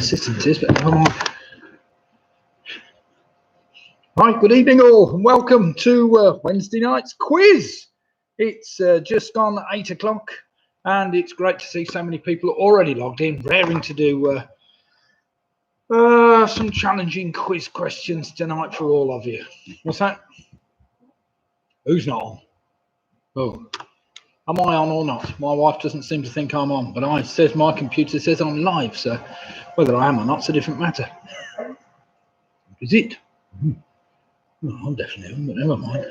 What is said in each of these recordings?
assistant is, but never mind. Right, good evening all, and welcome to Wednesday night's quiz. It's just gone 8 o'clock, and it's great to see so many people already logged in, raring to do some challenging quiz questions tonight for all of you. What's that? Who's not on? Oh, am I on or not? My wife doesn't seem to think I'm on, but my computer says I'm live, so whether I am or not's a different matter. Is it? Oh, I'm definitely on, but never mind.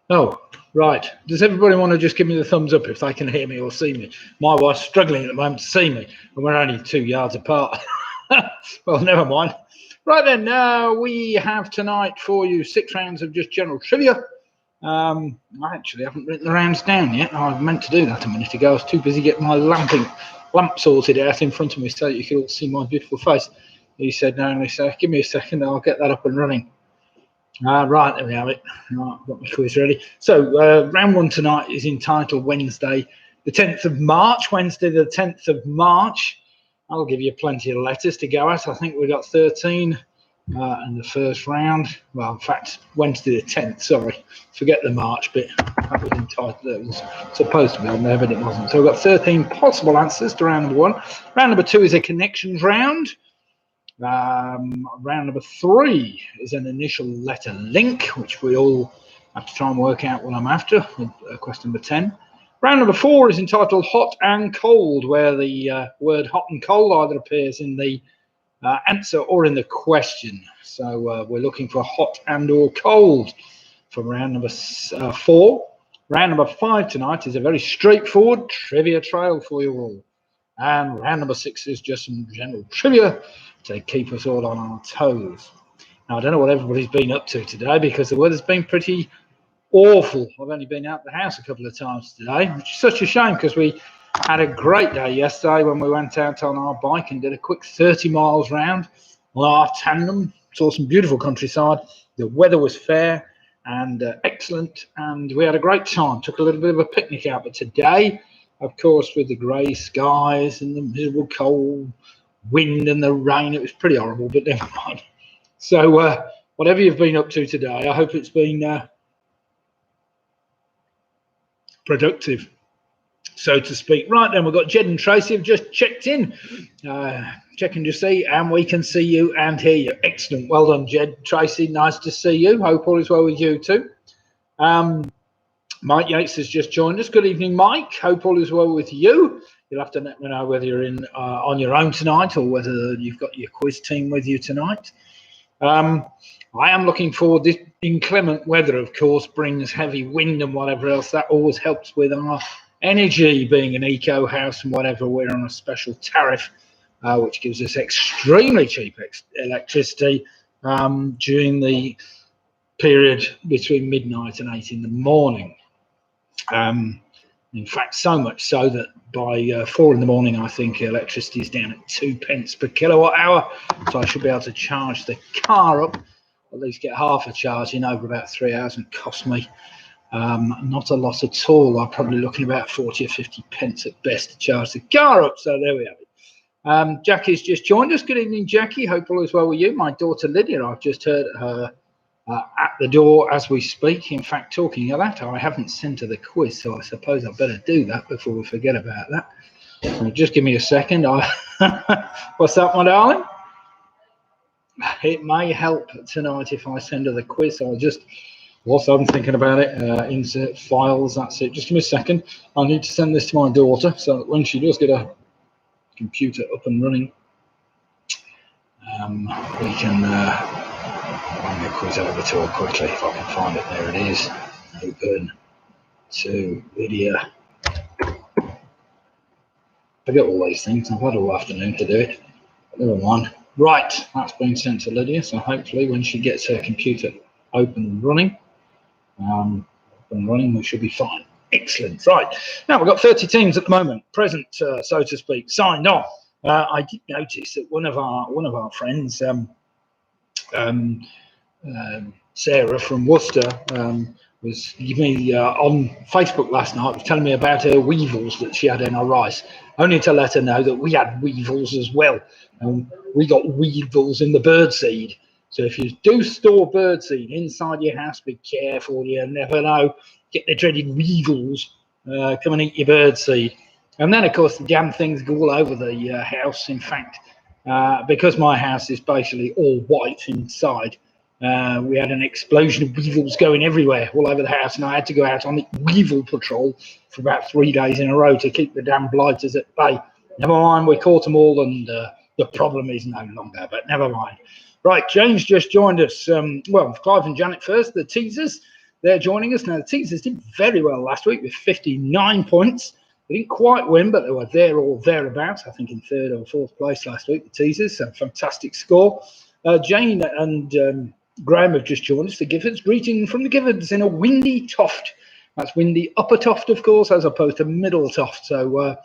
Oh, right. Does everybody want to just give me the thumbs up if they can hear me or see me? My wife's struggling at the moment to see me, and we're only 2 yards apart. Well, never mind. Right then, we have tonight for you 6 rounds of just general trivia. I actually haven't written the rounds down yet. I meant to do that a minute ago. I was too busy getting my lamp sorted out in front of me so that you could all see my beautiful face. He said, no, he said, give me a second, I'll get that up and running. Right, there we have it. Right, I've got my quiz ready. So, round 1 tonight is entitled Wednesday, the 10th of March. Wednesday, the 10th of March. I'll give you plenty of letters to go at. I think we've got 13 in the first round. Well, in fact, Wednesday, the 10th, sorry. Forget the March bit. That was entitled, that was supposed to be on there, but it wasn't. So, we've got 13 possible answers to round number 1. Round number 2 is a connections round. Round number 3 is an initial letter link, which we all have to try and work out what I'm after, with question number 10. Round number 4 is entitled hot and cold, where the word hot and cold either appears in the answer or in the question. So we're looking for hot and or cold from round number 4. Round number 5 tonight is a very straightforward trivia trail for you all. And round number 6 is just some general trivia to keep us all on our toes. Now, I don't know what everybody's been up to today because the weather's been pretty awful. I've only been out the house a couple of times today, which is such a shame because we had a great day yesterday when we went out on our bike and did a quick 30 miles round on our tandem. Saw some beautiful countryside. The weather was fair and excellent, and we had a great time. Took a little bit of a picnic out, but today, of course, with the grey skies and the miserable cold wind and the rain, it was pretty horrible, but never mind. So whatever you've been up to today, I hope it's been productive, so to speak. Right then, we've got Jed and Tracy have just checked in, checking to see, and we can see you and hear you. Excellent. Well done, Jed. Tracy, nice to see you. Hope all is well with you too. Mike Yates has just joined us. Good evening, Mike. Hope all is well with you. You'll have to let me know whether you're in on your own tonight or whether you've got your quiz team with you tonight. I am looking forward. This inclement weather, of course, brings heavy wind and whatever else. That always helps with our energy. Being an eco house and whatever, we're on a special tariff, which gives us extremely cheap electricity during the period between midnight and 8 in the morning. In fact, so much so that by 4 in the morning, I think electricity is down at 2p per kilowatt hour. So I should be able to charge the car up, at least get half a charge in over about 3 hours, and cost me not a lot at all. I'm probably looking about 40 or 50p at best to charge the car up. So there we have it. Jackie's just joined us. Good evening, Jackie. Hope all is well with you. My daughter Lydia, I've just heard her at the door as we speak. In fact, talking of that, I haven't sent her the quiz, so I suppose I better do that before we forget about that. So just give me a second. What's up, my darling? It may help tonight if I send her the quiz. So I'll just, whilst I'm thinking about it, insert files. That's it. Just give me a second. I need to send this to my daughter so that when she does get a computer up and running, we can run the quiz over to her quickly if I can find it. There it is. Open to video. I get all these things. I've had all afternoon to do it. Never mind. Right, that's been sent to Lydia. So hopefully, when she gets her computer open and running, we should be fine. Excellent. Right now, we've got 30 teams at the moment, present, so to speak, signed on. I did notice that one of our friends, Sarah from Worcester, was giving me on Facebook last night, was telling me about her weevils that she had in her rice, only to let her know that we had weevils as well. And we got weevils in the birdseed. So if you do store birdseed inside your house, be careful. You never know. Get the dreaded weevils come and eat your birdseed. And then, of course, the damn things go all over the house. In fact, because my house is basically all white inside, we had an explosion of weevils going everywhere, all over the house, and I had to go out on the weevil patrol for about 3 days in a row to keep the damn blighters at bay. Never mind, we caught them all, and the problem is no longer, but never mind. Right, James just joined us. Well, Clive and Janet first, the teasers, they're joining us. Now, the teasers did very well last week with 59 points. They didn't quite win, but they were there or thereabouts, I think in 3rd or 4th place last week, the teasers, so fantastic score. Jane and Graham have just joined us, the Giffords. Greeting from the Giffords in a windy Toft. That's windy Upper Toft, of course, as opposed to Middle Toft. So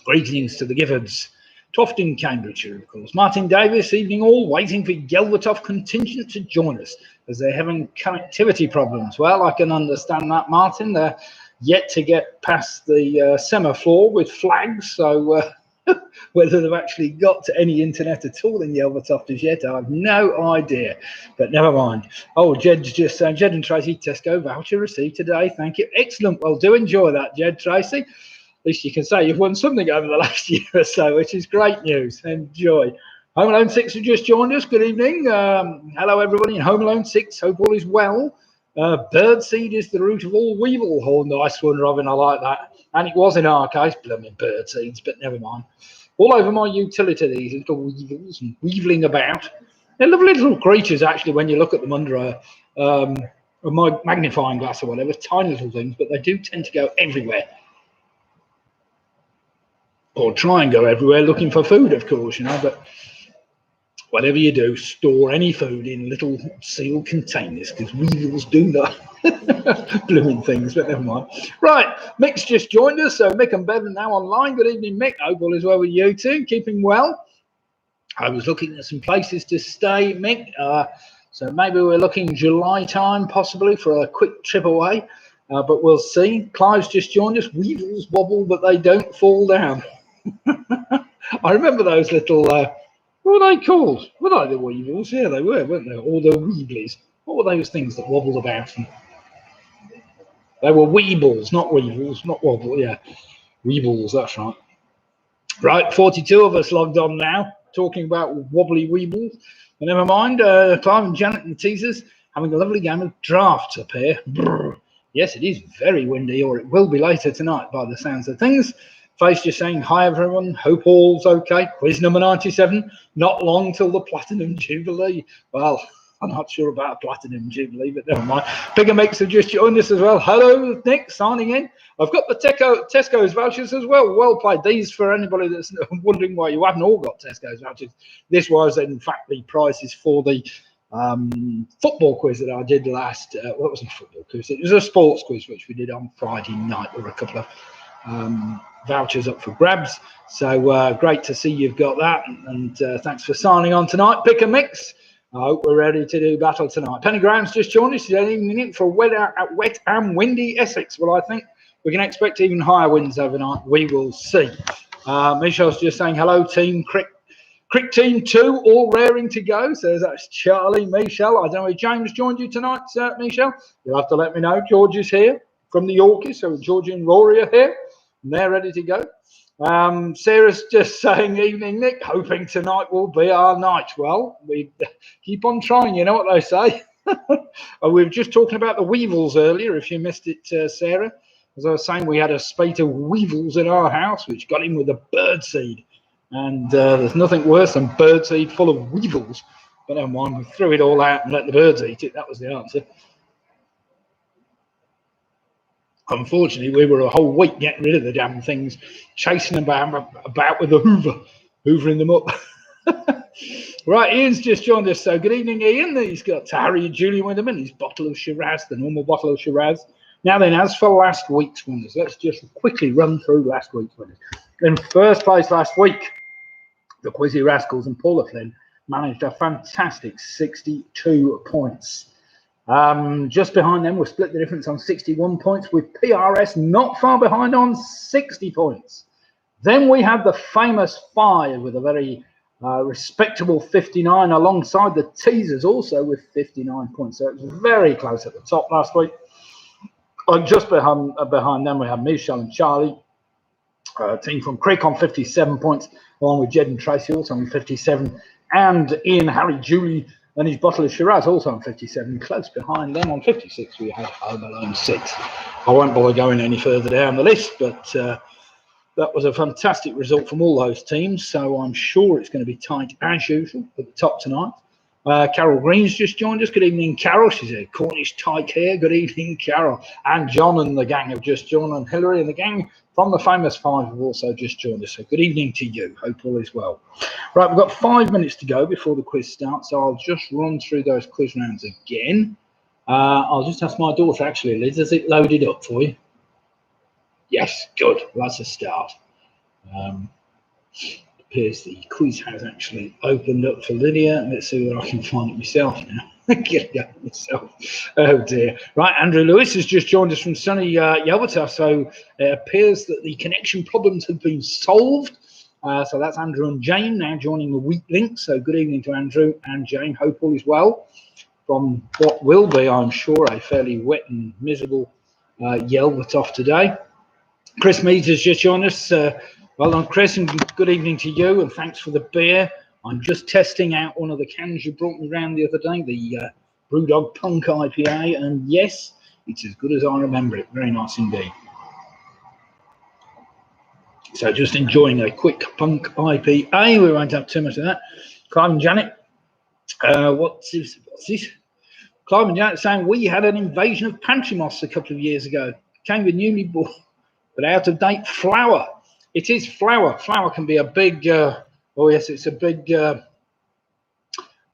greetings to the Giffords. Toft in Cambridgeshire, of course. Martin Davis, evening all, waiting for Yelvertoft contingent to join us as they're having connectivity problems. Well, I can understand that, Martin. They're yet to get past the semaphore with flags, so whether they've actually got to any internet at all in Yelvertoft as yet, I have no idea, but never mind. Oh, Jed's just saying, Jed and Tracy, Tesco voucher received today, thank you. Excellent, well, do enjoy that, Jed, Tracy. At least you can say you've won something over the last year or so, which is great news. Enjoy. Home Alone 6 have just joined us. Good evening. Hello, everybody in Home Alone 6. Hope all is well. Birdseed is the root of all weevil. Oh, nice one, Robin. I like that. And it was in our case, blooming birdseeds, but never mind. All over my utility, these little weevils and weevling about. They're lovely little creatures, actually, when you look at them under a magnifying glass or whatever. Tiny little things, but they do tend to go everywhere. Or try and go everywhere looking for food, of course, you know, but whatever you do, store any food in little sealed containers because weevils do that. Blooming things, but never mind. Right, Mick's just joined us, so Mick and Bev are now online. Good evening, Mick. Hope all is well with you too. Keeping well. I was looking at some places to stay, Mick. So maybe we're looking July time, possibly, for a quick trip away. But we'll see. Clive's just joined us. Weevils wobble, but they don't fall down. I remember those little, what were they called? Were they the weevils? Yeah, they were, weren't they? Or the weeblies. What were those things that wobbled about? They were weebles, not weevils, not wobble, yeah. Weevils, that's right. Right, 42 of us logged on now, talking about wobbly weevils. But never mind, Clive and Janet and the teasers having a lovely game of drafts up here. Brr. Yes, it is very windy, or it will be later tonight by the sounds of things. Face just saying, hi everyone, hope all's okay. Quiz number 97, not long till the Platinum Jubilee. Well, I'm not sure about Platinum Jubilee, but never mind. Bigger Mix have just joined us as well. Hello, Nick, signing in. I've got the Tesco's vouchers as well. Well played. These, for anybody that's wondering why you haven't all got Tesco's vouchers, this was, in fact, the prizes for the football quiz that I did last. What was a football quiz? It was a sports quiz, which we did on Friday night. There were a couple of vouchers up for grabs, so great to see you've got that, and thanks for signing on tonight. Pick a mix. I hope we're ready to do battle tonight. Penny Graham's just joined us today for wet and windy Essex. Well, I think we can expect even higher winds overnight. We will see. Michelle's just saying hello, team Crick Team 2, all raring to go. So that's Charlie, Michelle. I don't know if James joined you tonight, Michelle. You'll have to let me know. George is here from the Yorkies, so Georgie and Rory are here. And they're ready to go. Sarah's just saying, evening, Nick, hoping tonight will be our night. Well, we keep on trying, you know what they say. We were just talking about the weevils earlier, if you missed it, Sarah. As I was saying, we had a spate of weevils in our house, which got in with a birdseed. And there's nothing worse than birdseed full of weevils. But never mind, we threw it all out and let the birds eat it. That was the answer. Unfortunately, we were a whole week getting rid of the damn things, chasing them about with a hoover, hoovering them up. Right, Ian's just joined us. So good evening, Ian. He's got Harry and Julian with him and his bottle of Shiraz, the normal bottle of Shiraz. Now then, as for last week's winners, let's just quickly run through last week's winners. In first place last week, the Quizzy Rascals and Paula Flynn managed a fantastic 62 points. Just behind them, we're split the difference on 61 points, with PRS not far behind on 60 points. Then we have the famous 5 with a very respectable 59, alongside the teasers also with 59 points. So it was very close at the top last week. Just behind them, we have Michelle and Charlie, team from Creek on 57 points, along with Jed and Tracy also on 57, and Ian, Harry, Julie, and his bottle of Shiraz also on 57. Close behind them on 56, we had Home Alone 6. I won't bother going any further down the list, but that was a fantastic result from all those teams, so I'm sure it's going to be tight as usual at the top tonight. Carol Green's just joined us. Good evening, Carol. She's a Cornish tyke here. Good evening, Carol. And John and the gang have just joined, and Hillary and the gang from the famous 5 have also just joined us. So good evening to you. Hope all is well. Right, we've got 5 minutes to go before the quiz starts, so I'll just run through those quiz rounds again. I'll just ask my daughter, actually, Liz, has it loaded up for you? Yes, good. Well, that's a start. Appears the quiz has actually opened up for Lydia. Let's see whether I can find it myself now. Get it up myself. Oh dear. Right, Andrew Lewis has just joined us from sunny Yelverton. So it appears that the connection problems have been solved. So that's Andrew and Jane now joining the weak link. So good evening to Andrew and Jane. Hope all is well from what will be, I'm sure, a fairly wet and miserable Yelverton today. Chris Meads has just joined us. Well done, Chris, and good evening to you, and thanks for the beer. I'm just testing out one of the cans you brought me around the other day, the Brewdog Punk IPA, and yes, it's as good as I remember it. Very nice indeed. So just enjoying a quick Punk IPA. We won't have too much of that. Clive and Janet, what's this? Clive and Janet saying we had an invasion of pantry moths a couple of years ago. Came with newly bought but out-of-date flour. It is flour. Flour can be a big, oh yes, it's a big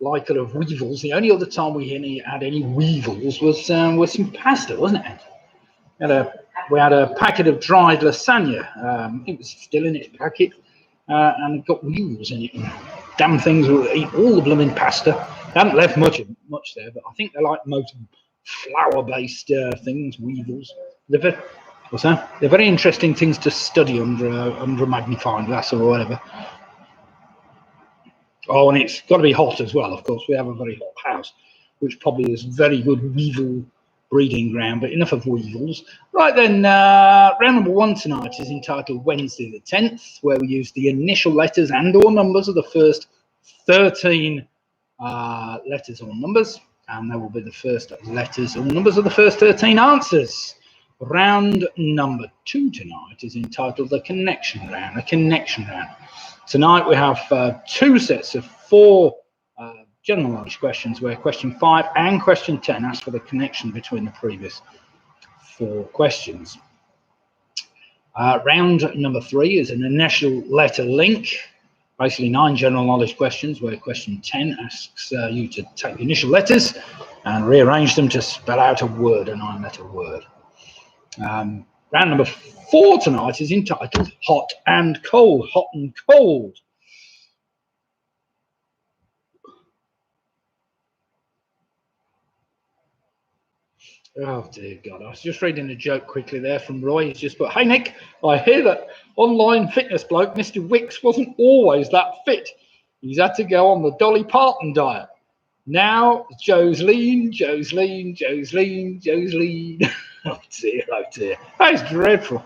like of weevils. The only other time we had any weevils was some pasta, wasn't it? We had a packet of dried lasagna. It was still in its packet, and it got weevils in it. Damn things will eat all the blooming pasta. They haven't left much there, but I think they're like most flour-based things, weevils. What's that? They're very interesting things to study under a magnifying glass or whatever. Oh, and it's got to be hot as well, of course. We have a very hot house, which probably is very good weevil breeding ground, but enough of weevils. Right then, round number 1 tonight is entitled Wednesday the 10th, where we use the initial letters and or numbers of the first 13 letters or numbers, and there will be the first letters or numbers of the first 13 answers. Round number 2 tonight is entitled the connection round. A connection round. Tonight we have 2 sets of 4 general knowledge questions, where question 5 and question 10 ask for the connection between the previous 4 questions. Round number 3 is an initial letter link. Basically 9 general knowledge questions, where question 10 asks you to take the initial letters and rearrange them to spell out a word, a 9-letter word. Round number 4 tonight is entitled Hot and Cold. Hot and Cold. Oh dear God, I was just reading a joke quickly there from Roy. He's just put, hey Nick, I hear that online fitness bloke Mr. Wicks wasn't always that fit. He's had to go on the Dolly Parton diet. Now Joe's lean, Joe's lean, Joe's lean, Joe's lean. Oh dear, oh dear. That's dreadful.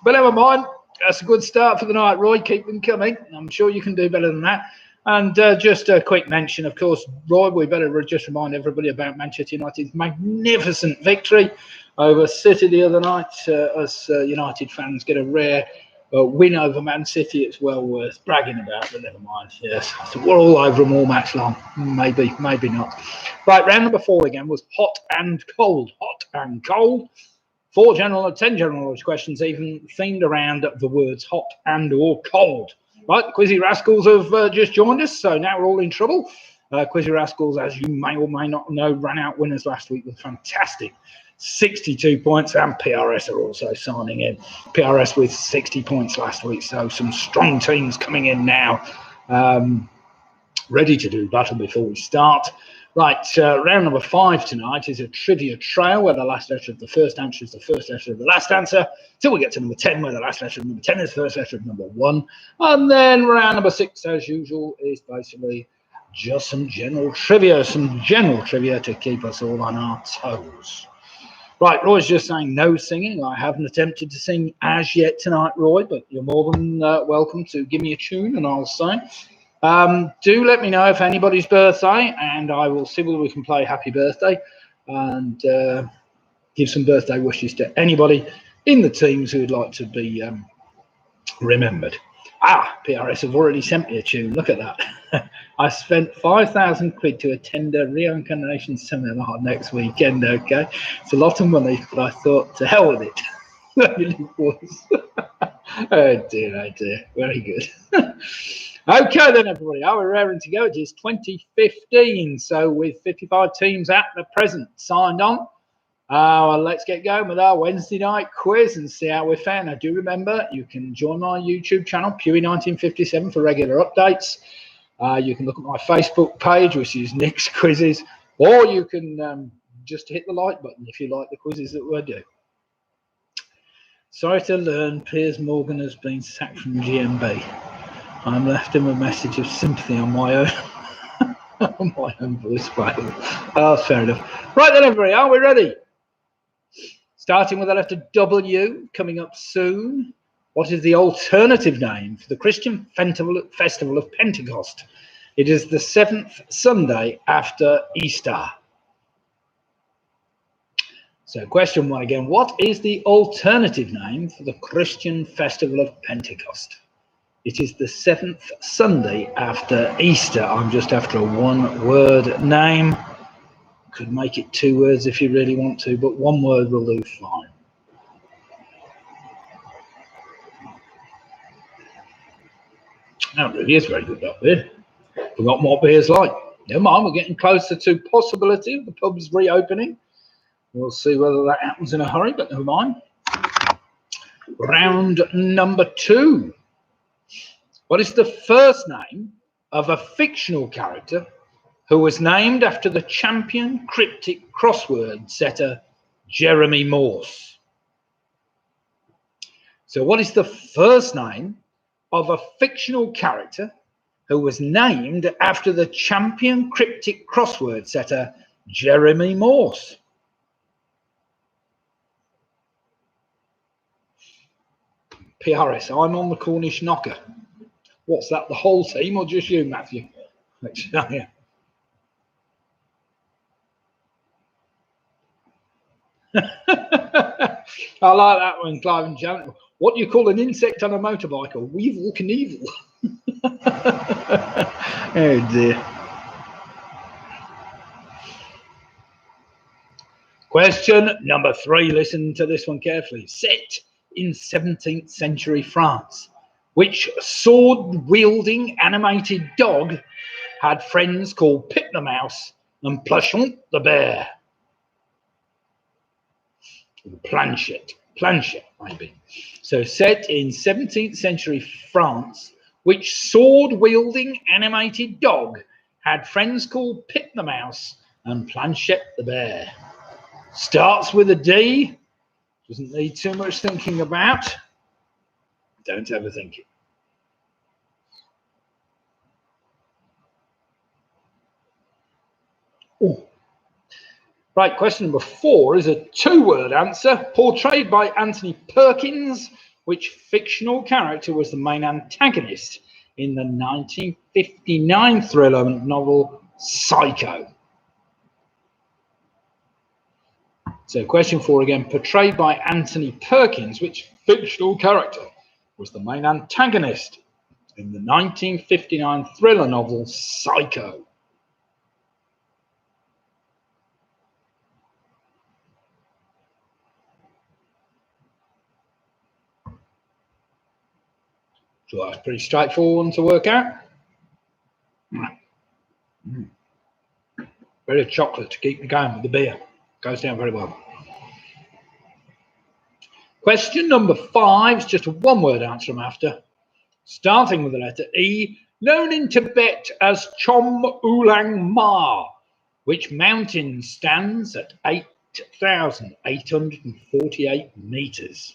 But never mind. That's a good start for the night, Roy. Keep them coming. I'm sure you can do better than that. And just a quick mention, of course, Roy, we better just remind everybody about Manchester United's magnificent victory over City the other night. Us United fans get a rare win over Man City. It's well worth bragging about, but never mind. Yes, so we're all over them all match long. Maybe, maybe not. Right, round number 4 again was hot and cold. Hot and cold. 10 general knowledge questions, even themed around the words hot and or cold. Right, the Quizzy Rascals have just joined us, so now we're all in trouble. Quizzy Rascals, as you may or may not know, ran out winners last week with fantastic 62 points, and PRS are also signing in. PRS with 60 points last week, so some strong teams coming in now. ready to do battle before we start. Right, round number 5 tonight is a trivia trail where the last letter of the first answer is the first letter of the last answer, till we get to number 10 where the last letter of number 10 is the first letter of number 1. And then round number 6, as usual, is basically just some general trivia to keep us all on our toes. Right, Roy's just saying no singing. I haven't attempted to sing as yet tonight, Roy, but you're more than welcome to give me a tune and I'll sing. Do let me know if anybody's birthday, and I will see whether we can play Happy Birthday and give some birthday wishes to anybody in the teams who would like to be remembered. PRS have already sent me a tune. Look at that. I spent 5,000 quid to attend a reincarnation seminar next weekend. Okay, it's a lot of money, but I thought to hell with it. Really was. Oh dear, very good. Okay then, everybody, are we raring to go? It is 2015, so with 55 teams at the present signed on, let's get going with our Wednesday night quiz and see how we're faring. Now, do remember, you can join my YouTube channel, Pewey1957, for regular updates. You can look at my Facebook page, which is Nick's Quizzes, or you can just hit the like button if you like the quizzes that we do. Sorry to learn Piers Morgan has been sacked from GMB. I'm left him a message of sympathy on my own, on my own voice file. Oh, fair enough. Right then, everybody, are we ready? Starting with the letter W, coming up soon. What is the alternative name for the Christian festival of Pentecost? It is the 7th Sunday after Easter. So question 1 again. What is the alternative name for the Christian festival of Pentecost? It is the 7th Sunday after Easter. I'm just after a 1-word name. Could make it 2 words if you really want to, but 1 word will do fine. That really is very good up there. We've got more beers like. Never mind, we're getting closer to possibility of the pubs reopening. We'll see whether that happens in a hurry, but never mind. Round number 2. What is the first name of a fictional character who was named after the champion cryptic crossword setter Jeremy Morse? So what is the first name of a fictional character who was named after the champion cryptic crossword setter Jeremy Morse? PRS, I'm on the Cornish knocker. What's that, the whole team or just you, Matthew? Let's show you. I like that one, Clive and Janet. What do you call an insect on a motorbike? A Weevil Knievel. Oh dear. Question number 3. Listen to this one carefully. Set in 17th century France, which sword-wielding animated dog had friends called Pip the Mouse and Planchette the Bear? Planchette maybe. So set in 17th century France, which sword-wielding animated dog had friends called Pip the Mouse and Planchette the Bear? Starts with a D, doesn't need too much thinking about. Don't overthink it. Ooh. Right, question number 4 is a 2-word answer. Portrayed by Anthony Perkins, which fictional character was the main antagonist in the 1959 thriller novel Psycho? So question 4 again, portrayed by Anthony Perkins, which fictional character was the main antagonist in the 1959 thriller novel Psycho? So that's pretty straightforward one to work out. Bit of chocolate to keep me going with the beer. Goes down very well. Question number 5 is just a 1-word answer I'm after. Starting with the letter E, Known in Tibet as Chom Ulang Ma, which mountain stands at 8,848 meters?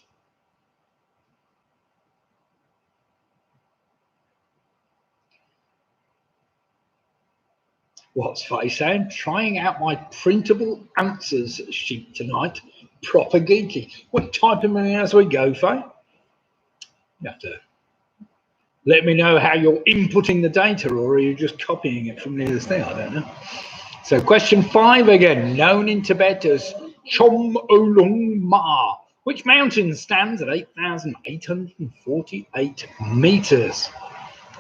What's Faye saying? Trying out my printable answers sheet tonight. Proper geeky. What type of money as we go, Faye? You have to let me know how you're inputting the data, or are you just copying it from the other thing? I don't know. So question 5 again. Known in Tibet as Chom Ulang Ma, which mountain stands at 8,848 meters?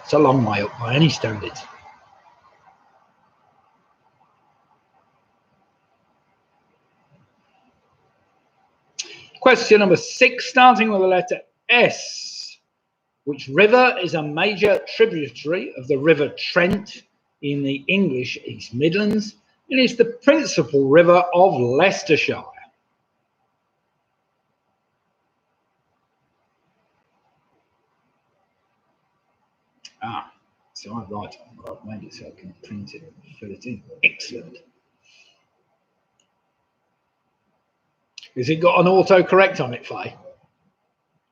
It's a long way up by any standards. Question number 6, starting with the letter S. Which river is a major tributary of the River Trent in the English East Midlands and is the principal river of Leicestershire? So I'm right. I've made it so I can print it and fill it in. Excellent. Has it got an autocorrect on it, Faye?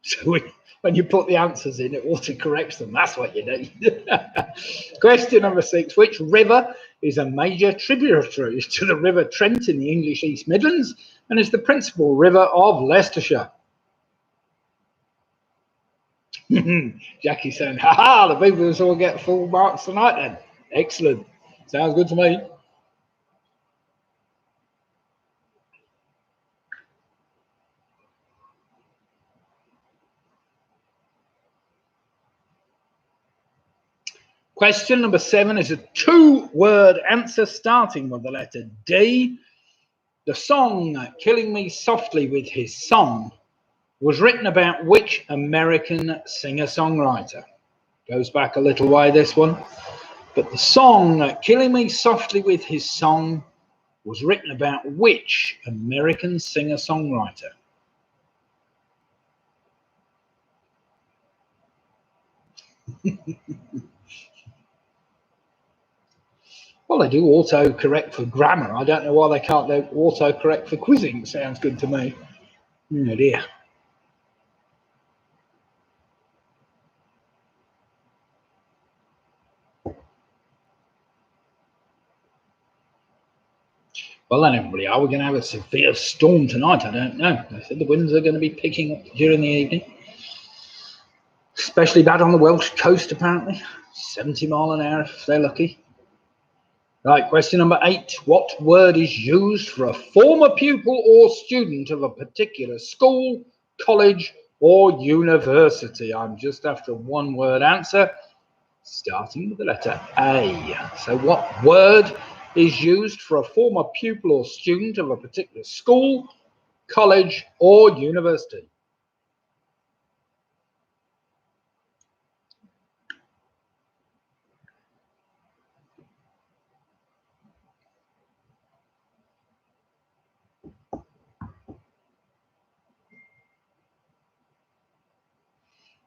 So when you put the answers in, it autocorrects them. That's what you do. Question number 6. Which river is a major tributary to the River Trent in the English East Midlands and is the principal river of Leicestershire? Jackie's saying, ha, the people will get full marks tonight then. Excellent. Sounds good to me. Question number 7 is a 2-word answer starting with the letter D. The song Killing Me Softly with His Song was written about which American singer-songwriter? Goes back a little way, this one. But the song Killing Me Softly with His Song was written about which American singer-songwriter? Well, they do auto-correct for grammar. I don't know why they can't do auto-correct for quizzing. Sounds good to me. Oh dear. Well then, everybody, are we going to have a severe storm tonight? I don't know. They said the winds are going to be picking up during the evening. Especially bad on the Welsh coast, apparently. 70 miles an hour if they're lucky. Right, question number 8. What word is used for a former pupil or student of a particular school, college, or university? I'm just after a 1-word answer, starting with the letter A. So what word is used for a former pupil or student of a particular school, college, or university?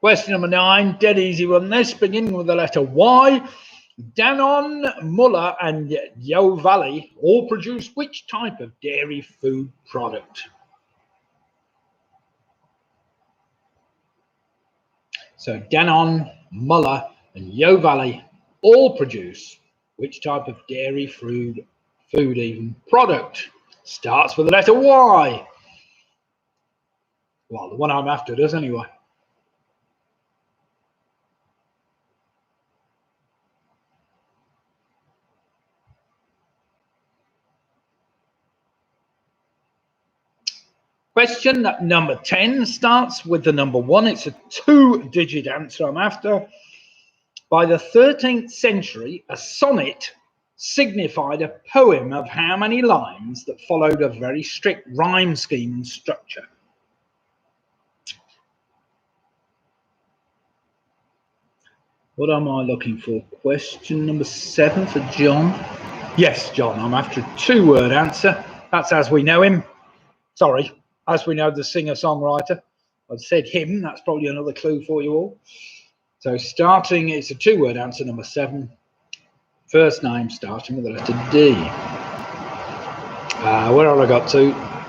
Question number 9, dead easy one this, beginning with the letter Y. Danone, Muller, and Yo Valley all produce which type of dairy food product? So Danone, Muller, and Yo Valley all produce which type of dairy food even product? Starts with the letter Y. Well, the one I'm after does anyway. Question number 10 starts with the number 1. It's a 2-digit answer I'm after. By the 13th century, a sonnet signified a poem of how many lines that followed a very strict rhyme scheme and structure? What am I looking for? Question number 7 for John. Yes, John, I'm after a 2-word answer. That's as we know him. Sorry, as we know the singer-songwriter. I'd said him. That's probably another clue for you all. So starting, it's a two-word answer, number 7. First name starting with the letter D. Where have I got to?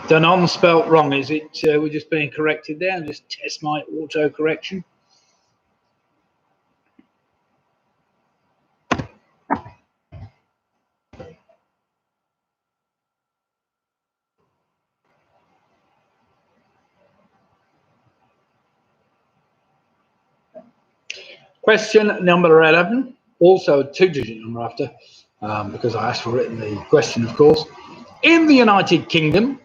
The non spelt wrong. Is it? We're just being corrected there. Just test my auto correction. Question number 11, also a 2-digit number after, because I asked for it in the question, of course. In the United Kingdom,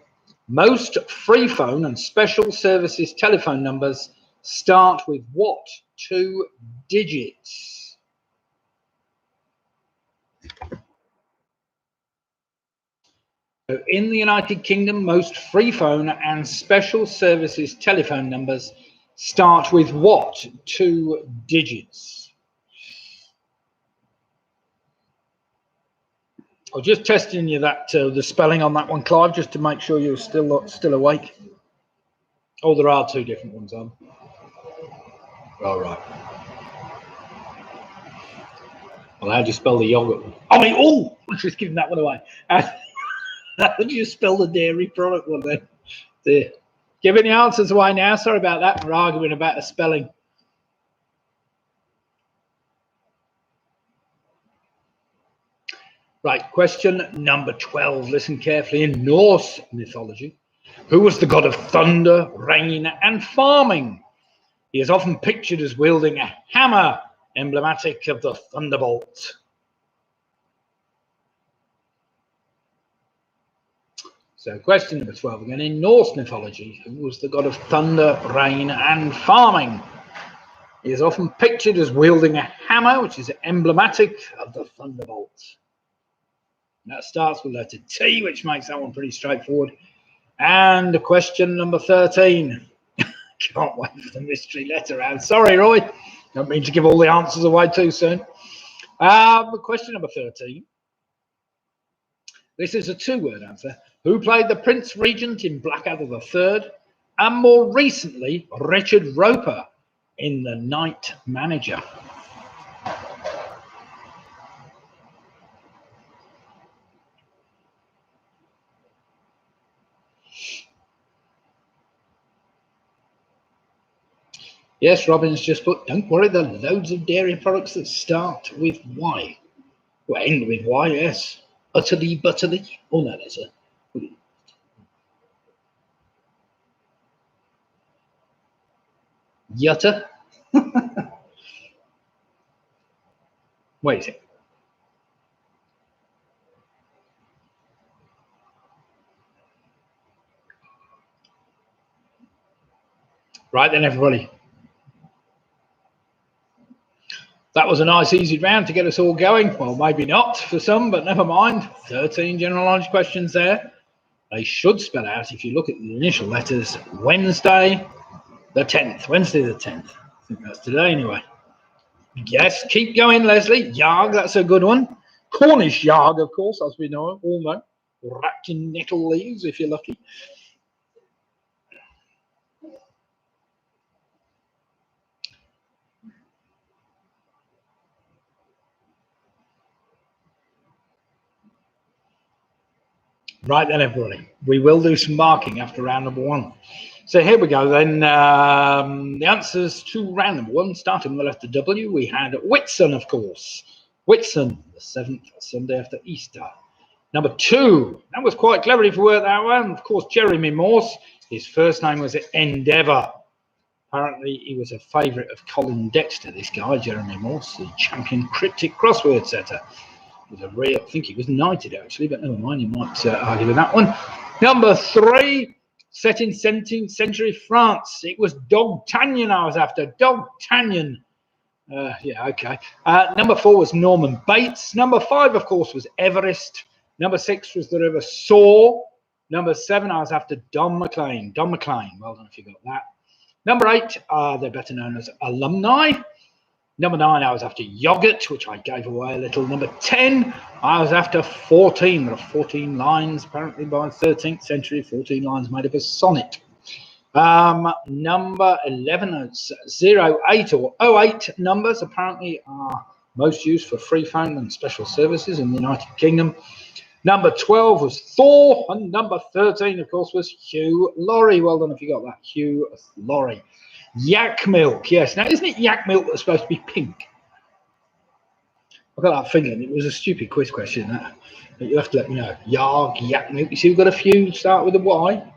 most free phone and special services telephone numbers start with what 2 digits? So in the United Kingdom, most free phone and special services telephone numbers start with what 2 digits? I was just testing you that the spelling on that one, Clive, just to make sure you're still awake. Oh, there are 2 different ones on. All right. Well, how do you spell the yogurt one? I mean, oh, I'm just giving that one away. How do you spell the dairy product one then? There. Giving the answers away now. Sorry about that. We're arguing about the spelling. Right, question number 12. Listen carefully. In Norse mythology, who was the god of thunder, rain, and farming? He is often pictured as wielding a hammer, emblematic of the thunderbolt. So question number 12 again. In Norse mythology, who was the god of thunder, rain, and farming? He is often pictured as wielding a hammer, which is emblematic of the thunderbolt. That starts with letter T, which makes that one pretty straightforward. And question number 13. Can't wait for the mystery letter round. Sorry, Roy. Don't mean to give all the answers away too soon. Question number 13. This is a 2-word answer. Who played the Prince Regent in Blackadder III, and more recently, Richard Roper in The Night Manager? Yes, Robin's just put, don't worry, there are loads of dairy products that start with Y. Well, end with Y, yes. Utterly, butterly. Oh, no, there's a... Yutta. Wait a second. Right then, everybody. That was a nice, easy round to get us all going. Well, maybe not for some, but never mind. 13 general knowledge questions there. They should spell out, if you look at the initial letters, Wednesday the 10th. Wednesday the 10th. I think that's today anyway. Yes, keep going, Leslie. Yarg, that's a good one. Cornish yarg, of course, as we know, all know. Wrapped in nettle leaves, if you're lucky. Right then, everybody. We will do some marking after round number 1. So here we go then. The answers to round number 1, starting with the letter W, we had Whitsun, of course. Whitsun, the 7th Sunday after Easter. Number 2, that was quite clever if you worked that one. Of course, Jeremy Morse. His first name was Endeavour. Apparently, he was a favourite of Colin Dexter, this guy, Jeremy Morse, the champion cryptic crossword setter. Was a real, I think he was knighted actually, but never mind, you might argue with that one. Number 3, set in 17th century France. It was D'Artagnan I was after. D'Artagnan. Yeah, okay. Number 4 was Norman Bates. Number 5, of course, was Everest. Number 6 was the River Soar. Number 7, I was after Don McLean. Don McLean, well done if you got that. Number 8, they're better known as alumni. Number 9, I was after yogurt, which I gave away a little. Number 10, I was after 14. There are 14 lines, apparently by the 13th century, 14 lines made up a sonnet. Number 11, it's 08 or 08 numbers apparently are most used for free phone and special services in the United Kingdom. Number 12 was Thor, and number 13, of course, was Hugh Laurie. Well done if you got that, Hugh Laurie. Yak milk, yes. Now, isn't it yak milk that's supposed to be pink? I've got that feeling it was a stupid quiz question, that. But you'll have to let me know. Yak milk. You see, we've got a few start with a Y.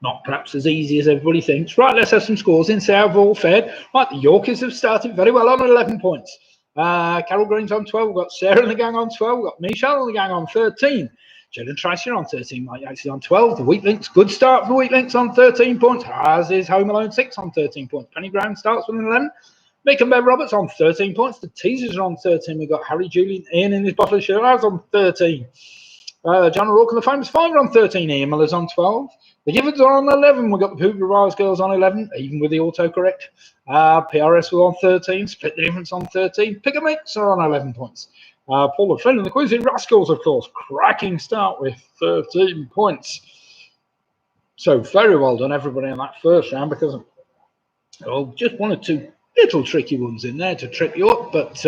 Not perhaps as easy as everybody thinks. Right, let's have some scores in. See how we've all fared. Right, the Yorkies have started very well on 11 points. Carol Green's on 12. We've got Sarah and the gang on 12. We've got Michelle and the gang on 13. Jed and Tracy are on 13. Mike Yates is on 12. The Weak Links, good start for the Weak Links on 13 points, as is Home Alone 6 on 13 points. Penny Brown starts with an 11. Mick and Bev Roberts on 13 points. The Teasers are on 13. We've got Harry, Julian, Ian in his bottle of Shiraz on 13. John O'Rourke and the Famous Five are on 13. Ian Miller's on 12. The Giffords are on 11. We've got the Poobah Rise Girls on 11, even with the autocorrect. PRS were on 13. Split the Difference on 13. Pick a Mix are on 11 points. Paul the Friend and the Quiz in Rascals, of course. Cracking start with 13 points. So very well done, everybody, in that first round, because just one or two little tricky ones in there to trip you up, but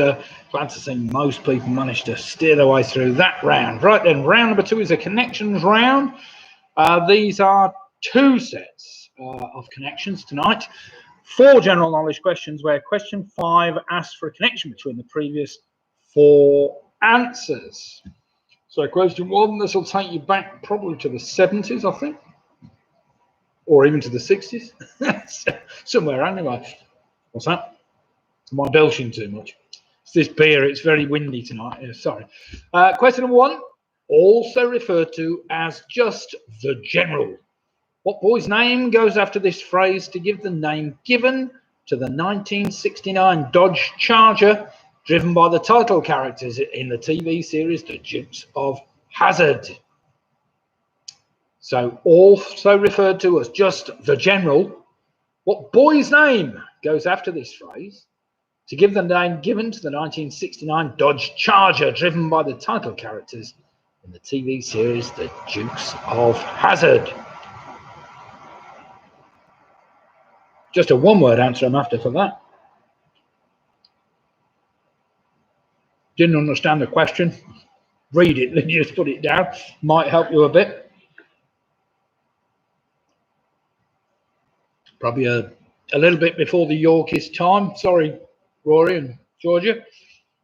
glad to see most people managed to steer their way through that round. Right then, round number 2 is a connections round. These are 2 sets of connections tonight. 4 general knowledge questions, where question 5 asks for a connection between the previous 4 answers. So question 1, this will take you back probably to the 70s, I think, or even to the 60s, somewhere anyway. What's that? Am I belching too much? It's this beer, it's very windy tonight. Yeah, sorry. Question number 1, also referred to as just the General. What boy's name goes after this phrase to give the name given to the 1969 Dodge Charger driven by the title characters in the TV series The Dukes of Hazzard? So also referred to as just the General. What boy's name goes after this phrase to give the name given to the 1969 Dodge Charger driven by the title characters in the TV series The Dukes of Hazzard? Just a one-word answer I'm after for that. Didn't understand the question? Read it, then just put it down. Might help you a bit. Probably a little bit before the Yorkies time. Sorry, Rory and Georgia.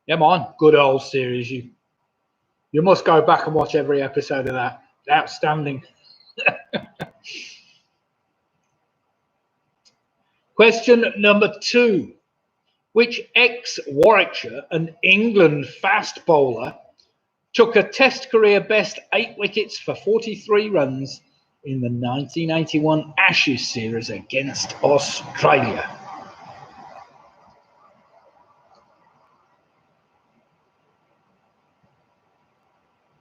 Yeah, man, good old series. You must go back and watch every episode of that. Outstanding. Question number 2. Which ex-Warwickshire and England fast bowler took a Test career best 8 wickets for 43 runs in the 1981 Ashes series against Australia?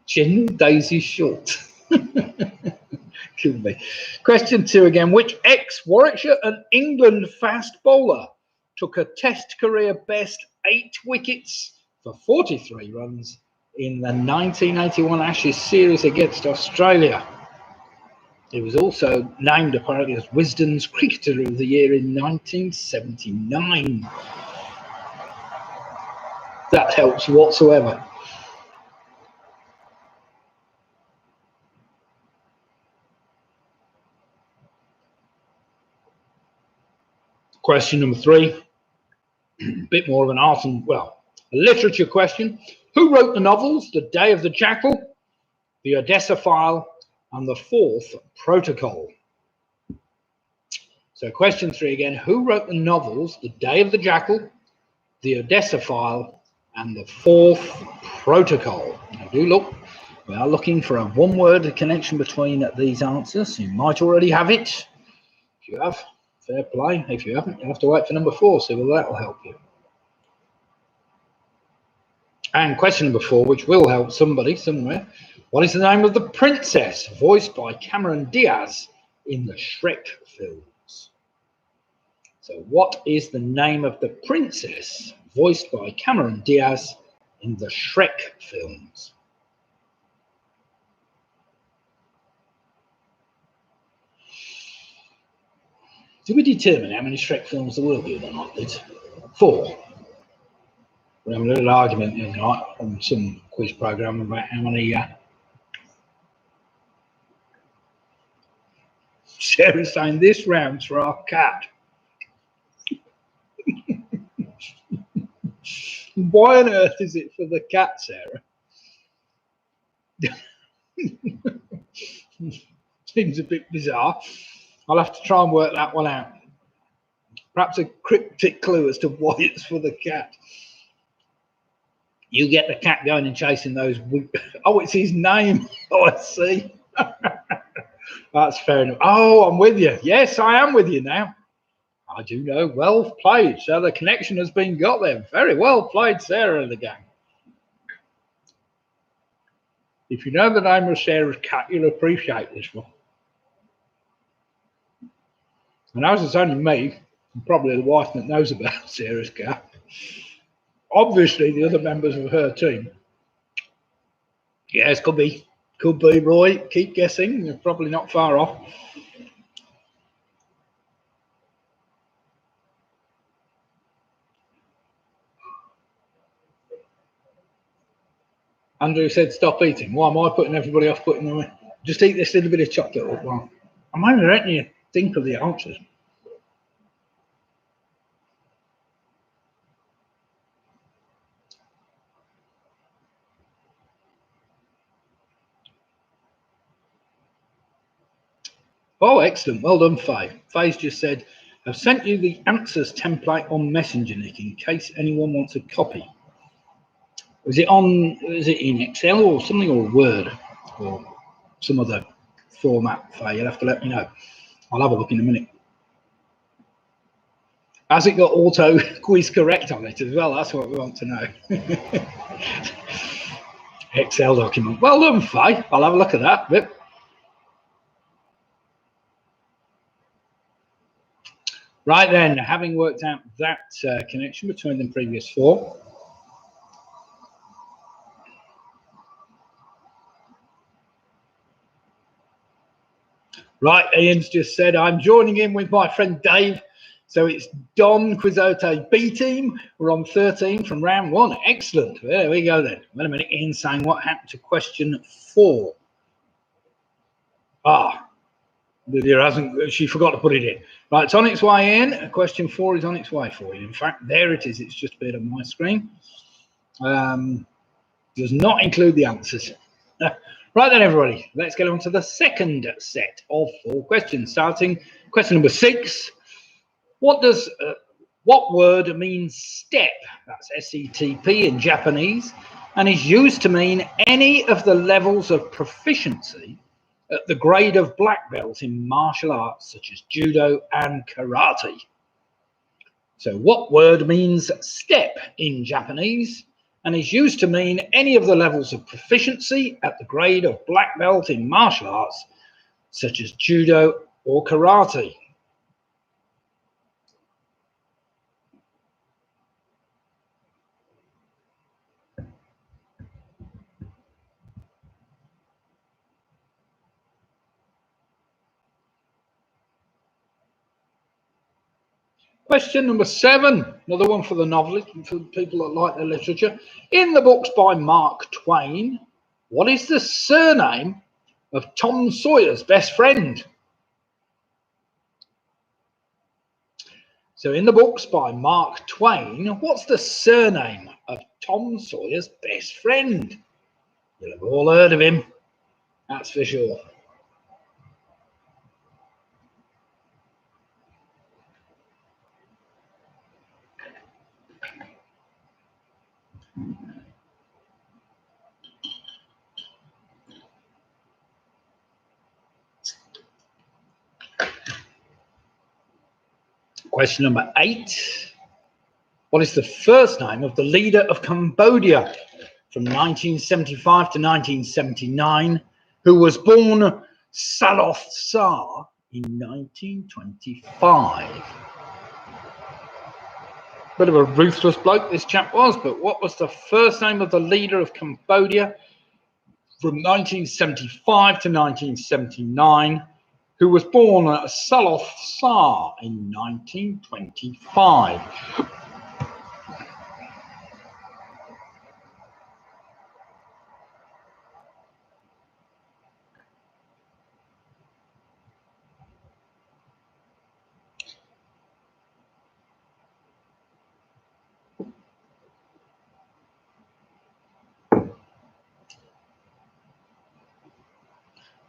Chin Daisy Short. Kill me. Question 2 again. Which ex-Warwickshire and England fast bowler took a Test career best 8 wickets for 43 runs in the 1981 Ashes series against Australia? He was also named apparently as Wisden's Cricketer of the Year in 1979. That helps whatsoever. Question number 3, a bit more of an art and, well, a literature question. Who wrote the novels The Day of the Jackal, The Odessa File, and The Fourth Protocol? So question 3 again. Who wrote the novels The Day of the Jackal, The Odessa File, and The Fourth Protocol? Now do look. We are looking for a one-word connection between these answers. You might already have it. If you have, fair play. If you haven't, you have to wait for number 4, so that will help you. And question number 4, which will help somebody somewhere. What is the name of the princess voiced by Cameron Diaz in the Shrek films? So what is the name of the princess voiced by Cameron Diaz in the Shrek films? Did we determine how many Shrek films there will be or not? It's 4. We're having a little argument in, right, on some quiz program about how many. Sarah's saying this round's for our cat. Why on earth is it for the cat, Sarah? Seems a bit bizarre. I'll have to try and work that one out. Perhaps a cryptic clue as to why it's for the cat. You get the cat going and chasing those. Oh, it's his name. Oh, I see. That's fair enough. Oh, I'm with you. Yes, I am with you now. I do know. Well played. So the connection has been got there. Very well played, Sarah, the gang. If you know the name of Sarah's cat, you'll appreciate this one. And as it's only me, and probably the wife that knows about Sarah's cat, obviously the other members of her team. Yes, could be. Could be, Roy. Keep guessing. You're probably not far off. Andrew said, stop eating. Why am I putting everybody off putting them in? Just eat this little bit of chocolate up one. I'm only letting you think of the answers. Oh, excellent. Well done, Faye. Faye's just said, I've sent you the answers template on Messenger, Nick, in case anyone wants a copy. Is it in Excel or something, or Word or some other format, Faye? You'll have to let me know. I'll have a look in a minute. Has it got auto quiz correct on it as well? That's what we want to know. Excel document. Well done, Faye. I'll have a look at that bit. Right then, having worked out that connection between the previous 4, right, Ian's just said, I'm joining in with my friend Dave. So it's Don Quizzote B team. We're on 13 from round 1. Excellent. There we go then. Wait a minute, Ian's saying what happened to question 4. Lydia hasn't, she forgot to put it in. Right, it's on its way in. Question 4 is on its way for you. In fact, there it is. It's just appeared on my screen. Does not include the answers. Right then, everybody, let's get on to the second set of 4 questions. Starting question number 6. What word means step? That's S-E-T-P in Japanese, and is used to mean any of the levels of proficiency at the grade of black belt in martial arts such as judo and karate. So what word means step in Japanese and is used to mean any of the levels of proficiency at the grade of black belt in martial arts such as judo or karate? Question number 7, another one for the novelist and for people that like the literature. In the books by Mark Twain, what is the surname of Tom Sawyer's best friend? So in the books by Mark Twain, what's the surname of Tom Sawyer's best friend? You'll have all heard of him, that's for sure. Question number 8. What is the first name of the leader of Cambodia from 1975 to 1979, who was born Saloth Sar in 1925? Bit of a ruthless bloke this chap was, but what was the first name of the leader of Cambodia from 1975 to 1979, who was born at Saloth Sar in 1925.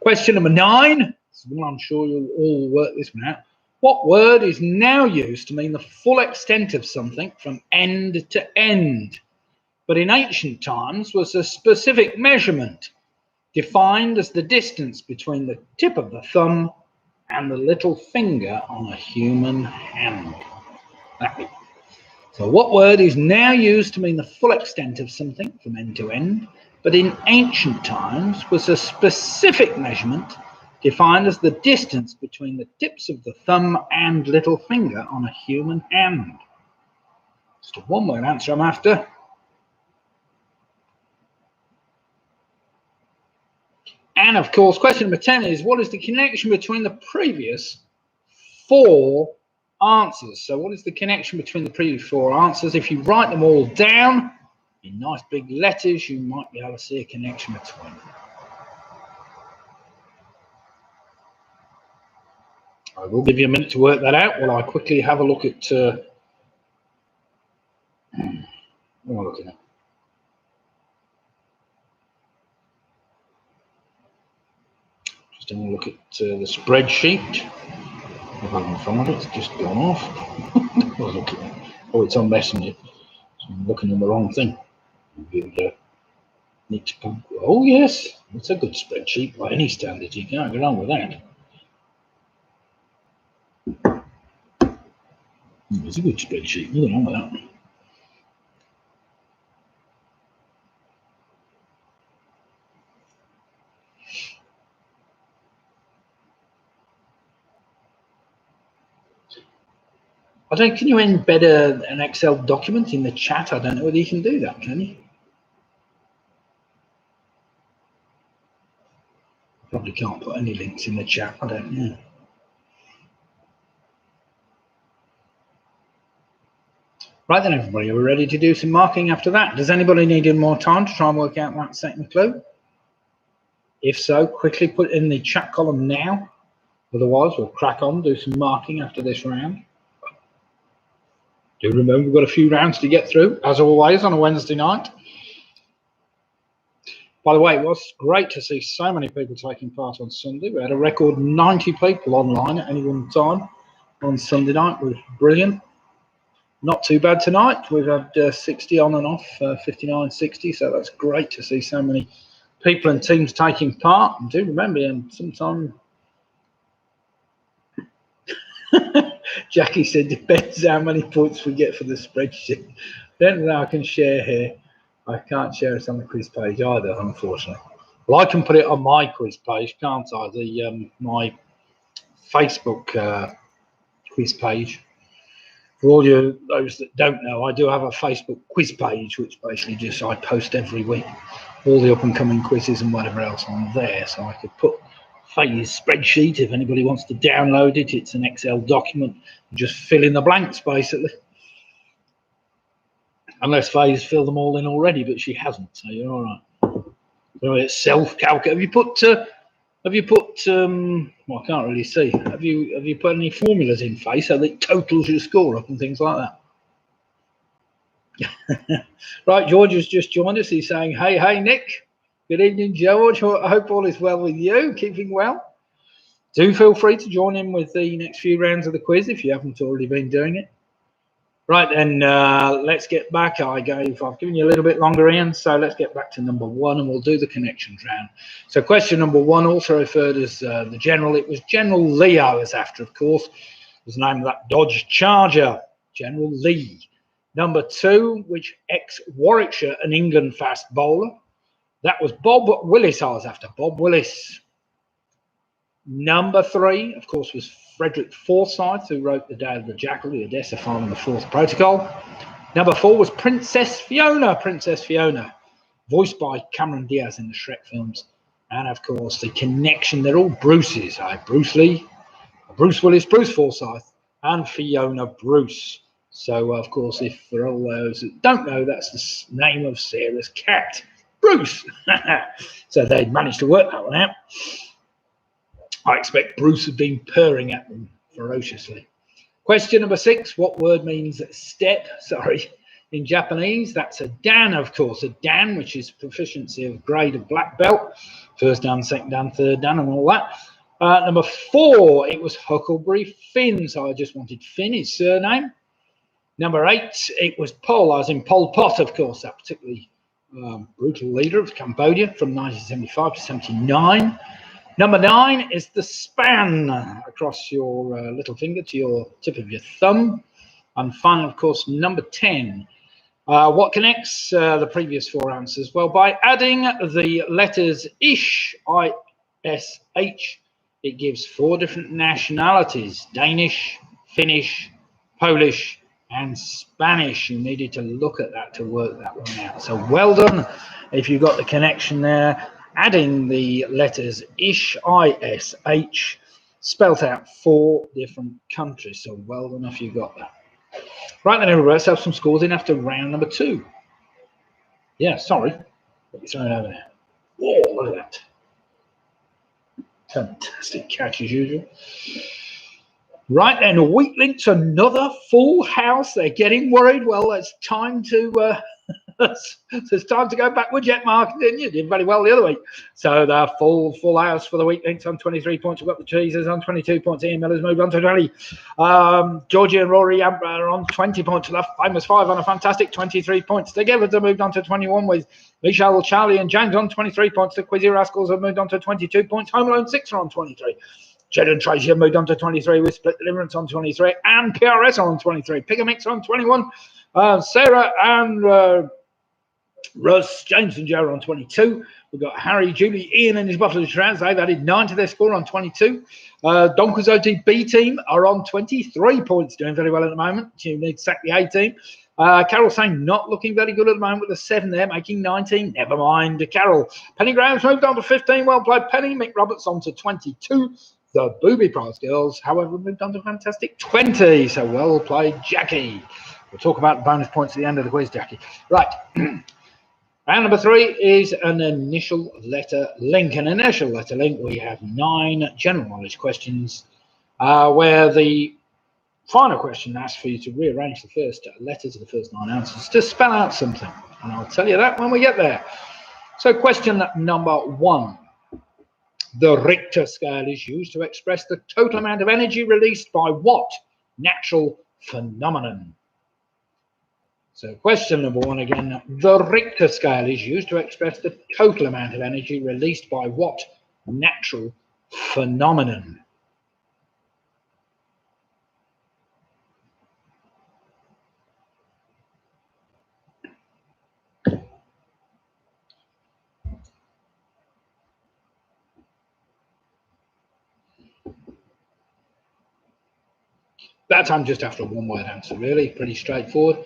Question number 9. This is one I'm sure you'll all work this one out. What word is now used to mean the full extent of something from end to end, but in ancient times was a specific measurement defined as the distance between the tip of the thumb and the little finger on a human hand? So what word is now used to mean the full extent of something from end to end, but in ancient times was a specific measurement defined as the distance between the tips of the thumb and little finger on a human hand? Just a one-word answer I'm after. And of course, question number 10 is, what is the connection between the previous 4 answers? So what is the connection between the previous 4 answers? If you write them all down in nice big letters, you might be able to see a connection between them. I will give you a minute to work that out while I quickly have a look at what am I looking at? Just having a look at the spreadsheet. If I can find it, it's just gone off. Oh, it's on Messenger. So I'm looking on the wrong thing. Oh yes, it's a good spreadsheet by any standard. You can't go wrong with that. It's a good spreadsheet. Nothing wrong with that. I don't. Can you embed an Excel document in the chat? I don't know whether you can do that. Can you? Probably can't put any links in the chat. I don't know. Right then, everybody, are we ready to do some marking after that? Does anybody need any more time to try and work out that second clue? If so, quickly put it in the chat column now. Otherwise, we'll crack on, do some marking after this round. Do remember we've got a few rounds to get through, as always, on a Wednesday night. By the way, it was great to see so many people taking part on Sunday. We had a record 90 people online at any one time on Sunday night. It was brilliant. Not too bad tonight. We've had 60 on and off, 59, 60. So that's great to see so many people and teams taking part. And do remember, and sometime Jackie said, depends how many points we get for the spreadsheet. Then I can share here. I can't share it on the quiz page either, unfortunately. Well, I can put it on my quiz page, can't I? My Facebook quiz page. For all those that don't know, I do have a Facebook quiz page, which basically just I post every week all the up and coming quizzes and whatever else on there. So I could put Faye's spreadsheet if anybody wants to download it. It's an Excel document. You just fill in the blanks basically. Unless Faye's filled them all in already, but she hasn't, so you're all right. So it's self-calc. Have you put? Well, I can't really see. Have you put any formulas in, Faye, so that it totals your score up and things like that? Right, George has just joined us. He's saying, "Hey, Nick. Good evening, George. I hope all is well with you. Keeping well. Do feel free to join in with the next few rounds of the quiz if you haven't already been doing it." Right then, let's get back. I've given you a little bit longer, Ian, so let's get back to number 1 and we'll do the connections round. So question number 1, also referred as the General. It was General Lee I was after, of course. It was the name of that Dodge Charger, General Lee. Number 2, which ex-Warwickshire and England fast bowler. That was Bob Willis I was after, Bob Willis. Number 3, of course, was Frederick Forsyth, who wrote The Day of the Jackal, the Odessa File and the Fourth Protocol. Number 4 was Princess Fiona, voiced by Cameron Diaz in the Shrek films. And of course, the connection, they're all Bruces. Bruce Lee, Bruce Willis, Bruce Forsyth, and Fiona Bruce. So, of course, if for all those that don't know, that's the name of Sarah's cat, Bruce. So they managed to work that one out. I expect Bruce had been purring at them ferociously. Question number 6. What word means step? In Japanese, that's a dan, of course. A dan, which is proficiency of grade of black belt. First dan, second dan, third dan, and all that. Number 4, it was Huckleberry Finn. So I just wanted Finn, his surname. Number 8, it was Pol, as in Pol Pot, of course, that particularly brutal leader of Cambodia from 1975 to 79. Number 9 is the span across your little finger to your tip of your thumb. And finally, of course, number 10. What connects the previous 4 answers? Well, by adding the letters ish, I-S-H, it gives 4 different nationalities: Danish, Finnish, Polish, and Spanish. You needed to look at that to work that one out. So well done if you got the connection there. Adding the letters ish, I-S-H, spelt out 4 different countries. So well done if you got that. Right then, everybody, let's have some scores in after round number 2. Yeah, sorry. What are you throwing over there? Whoa, look at that. Fantastic catch as usual. Right then, Weak Links, another full house. They're getting worried. Well, it's time to it's time to go backwards yet, Mark. Didn't you? Did very well the other week. So the full house for the Weak Links on 23 points. We've got the Cheesers on 22 points. Ian Miller's moved on to 20. Georgie and Rory are on 20 points. The famous 5 on a fantastic 23 points. Together they moved on to 21 with Michelle, Charlie and James on 23 points. The Quizzy Rascals have moved on to 22 points. Home Alone 6 are on 23. Jed and Tracy have moved on to 23 with Split Deliverance on 23 and PRS on 23. Pick a Mix on 21. Sarah and Russ, James and Joe on 22. We've got Harry, Julie, Ian and his bottle of Shiraz. They've added 9 to their score on 22. Donkers OTB team are on 23 points, doing very well at the moment. You need to sack the A team. Carol saying not looking very good at the moment with a 7 there, making 19. Never mind, Carol. Penny Graham's moved on to 15. Well played, Penny. Mick Roberts on to 22. The Booby Prize girls, however, moved on to fantastic 20. So well played, Jackie. We'll talk about bonus points at the end of the quiz, Jackie. Right. Round number 3 is an initial letter link. An initial letter link, we have 9 general knowledge questions where the final question asks for you to rearrange the first letters of the first 9 answers to spell out something. And I'll tell you that when we get there. So question number 1. The Richter scale is used to express the total amount of energy released by what natural phenomenon? So question number 1 again, the Richter scale is used to express the total amount of energy released by what natural phenomenon? That time just after a 1-word answer, really, pretty straightforward.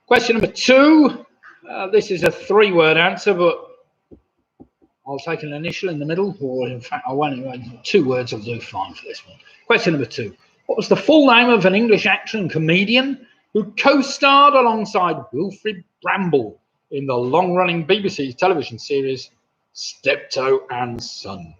Question number 2, this is a 3-word answer, but I'll take an initial in the middle, or in fact, I won't. 2 words will do fine for this one. Question number 2, what was the full name of an English actor and comedian who co-starred alongside Wilfrid Bramble in the long-running BBC television series Steptoe and Son?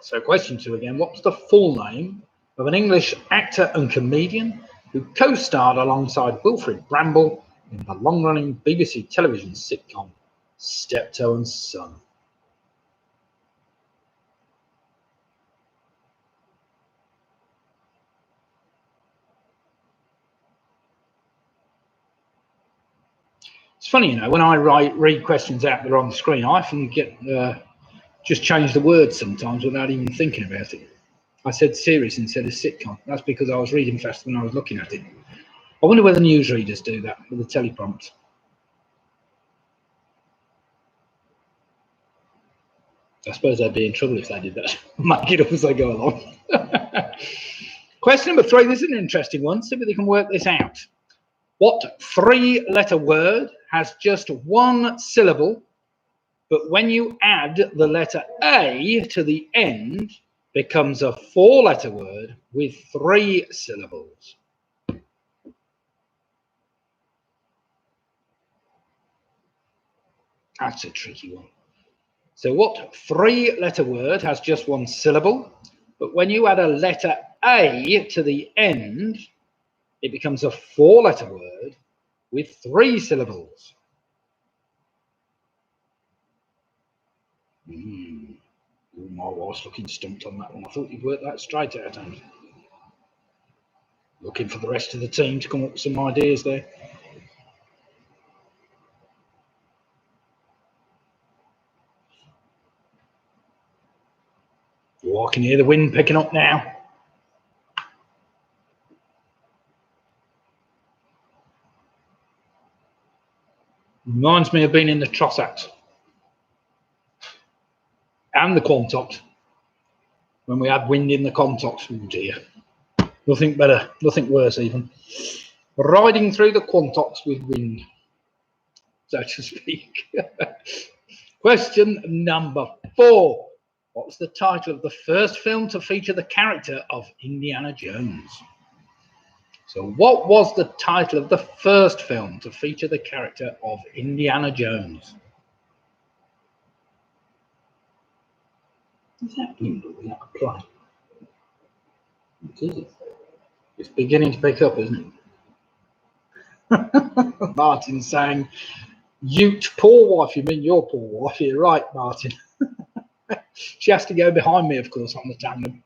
So question 2 again, what was the full name of an English actor and comedian who co-starred alongside Wilfrid Bramble in the long-running BBC television sitcom Steptoe and Son? It's funny, you know, when I read questions out that are on the screen, I often get just change the words sometimes without even thinking about it. I said series instead of sitcom. That's because I was reading faster than I was looking at it. I wonder whether newsreaders do that with the teleprompts. I suppose they'd be in trouble if they did that. Make it up as they go along. Question number 3. This is an interesting one. See if they can work this out. What 3-letter word has just 1 syllable but when you add the letter A to the end, becomes a 4-letter word with 3 syllables. That's a tricky one. So what 3-letter word has just 1 syllable, but when you add a letter A to the end, it becomes a 4-letter word with 3 syllables? Ooh, my wife's looking stumped on that one. I thought you'd worked that straight out, Andy. Looking for the rest of the team to come up with some ideas there. Oh, I can hear the wind picking up now. Reminds me of being in the Trossachs and the Quantocks when we had wind in the Quantocks. Oh dear. Nothing better, nothing worse even. Riding through the Quantocks with wind, so to speak. Question number 4. What was the title of the first film to feature the character of Indiana Jones? So what was the title of the first film to feature the character of Indiana Jones? Is that window without a play? What is it? It's beginning to pick up, isn't it? Martin saying, "Ute, poor wife." You mean your poor wife? You're right, Martin. She has to go behind me, of course, on the tandem.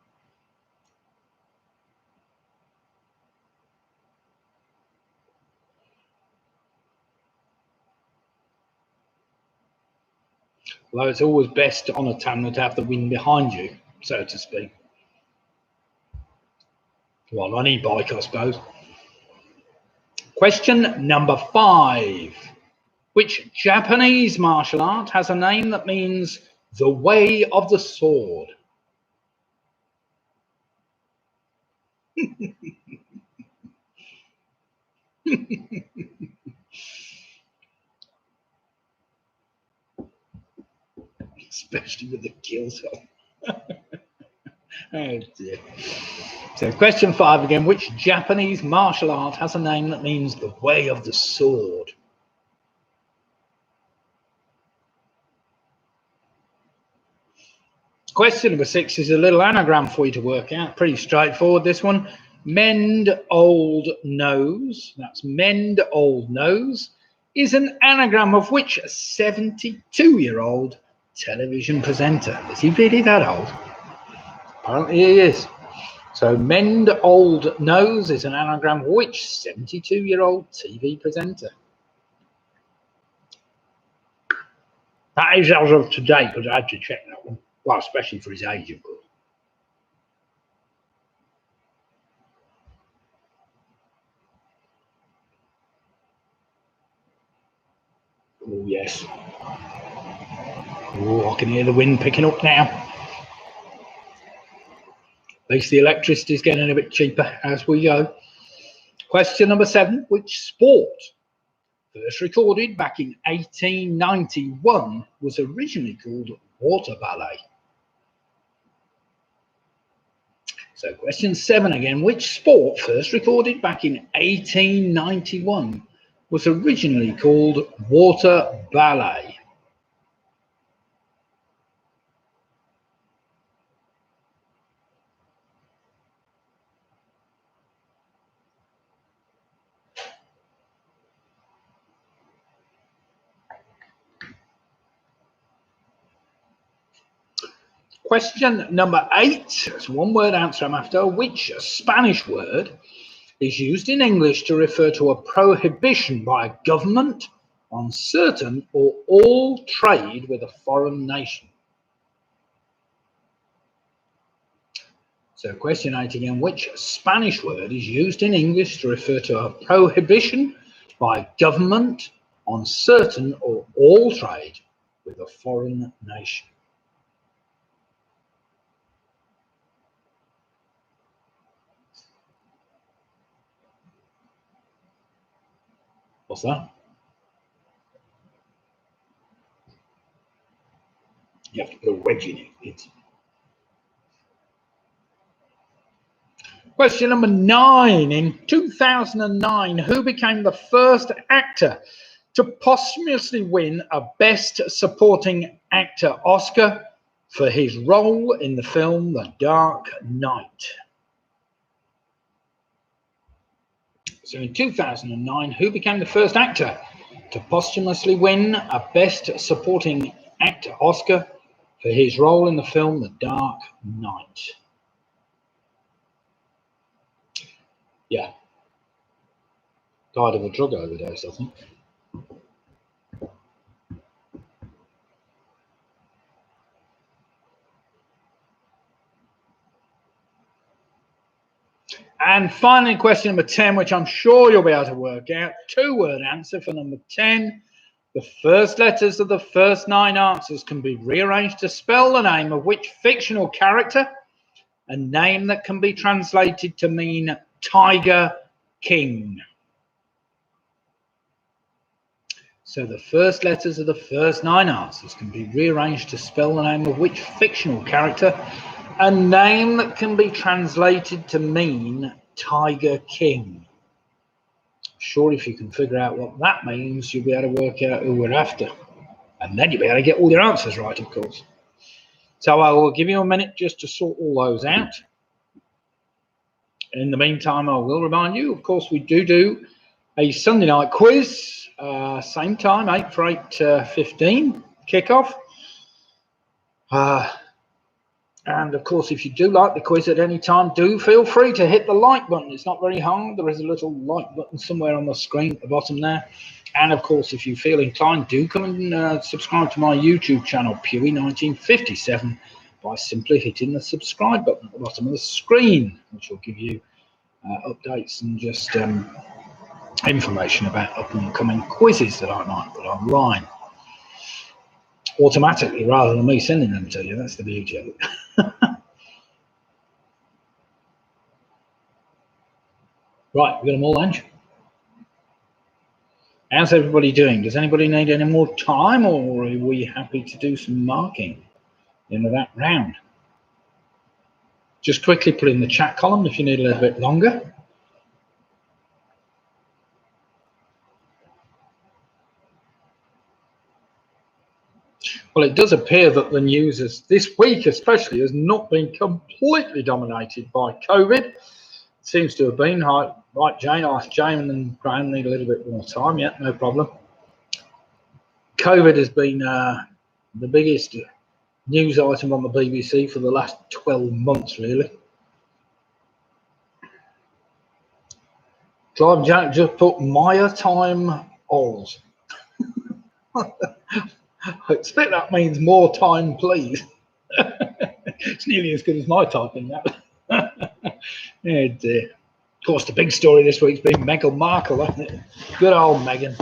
Although it's always best on a tandem to have the wind behind you, so to speak. Well, on any bike, I suppose. Question number 5. Which Japanese martial art has a name that means the way of the sword? Especially with the gills on. Oh dear. So question 5 again. Which Japanese martial art has a name that means the way of the sword? Question number 6 is a little anagram for you to work out. Pretty straightforward, this one. Mend old nose, that's mend old nose, is an anagram of which 72-year-old television presenter? Is he really that old? Apparently he is. So mend old nose is an anagram of which 72-year-old TV presenter? That is as of today, because I had to check that one. Well, especially for his age, of course. Oh, yes. Oh, I can hear the wind picking up now. At least the electricity is getting a bit cheaper as we go. Question number 7. Which sport, first recorded back in 1891, was originally called water ballet? So question 7 again. Which sport, first recorded back in 1891, was originally called water ballet? Question number 8. It's one word answer I'm after. Which Spanish word is used in English to refer to a prohibition by a government on certain or all trade with a foreign nation? So question 8 again. Which Spanish word is used in English to refer to a prohibition by government on certain or all trade with a foreign nation? What's that? You have to put a wedge in it. It's... Question number 9. In 2009, who became the first actor to posthumously win a Best Supporting Actor Oscar for his role in the film The Dark Knight? So in 2009, who became the first actor to posthumously win a Best Supporting Actor Oscar for his role in the film The Dark Knight? Yeah. Died of a drug overdose, I think. And finally, question number 10, which I'm sure you'll be able to work out. 2-word answer for number 10. The first letters of the first 9 answers can be rearranged to spell the name of which fictional character? A name that can be translated to mean Tiger King. So the first letters of the first 9 answers can be rearranged to spell the name of which fictional character? A name that can be translated to mean Tiger King. Sure, if you can figure out what that means, you'll be able to work out who we're after. And then you'll be able to get all your answers right, of course. So I will give you a minute just to sort all those out. In the meantime, I will remind you, of course, we do a Sunday night quiz, same time, 8 for 8:15 kickoff. And of course, if you do like the quiz at any time, do feel free to hit the like button. It's not very hard. There is a little like button somewhere on the screen at the bottom there. And of course, if you feel inclined, do come and subscribe to my YouTube channel, Pewee1957, by simply hitting the subscribe button at the bottom of the screen, which will give you updates and just information about up and coming quizzes that I might put online automatically rather than me sending them to you. That's the beauty of it. Right, we got them all, Ange. How's everybody doing? Does anybody need any more time, or are we happy to do some marking into that round? Just quickly put in the chat column if you need a little bit longer. Well, it does appear that the news this week especially has not been completely dominated by COVID. It seems to have been, right, Jane, asked Jane and Graham need a little bit more time. Yeah, no problem. COVID has been the biggest news item on the BBC for the last 12 months, really. Clive Jack just put Maya time Oz. I expect that means more time, please. It's nearly as good as my typing, that. Oh dear. Of course, the big story this week's been Meghan Markle, hasn't it? Good old Meghan.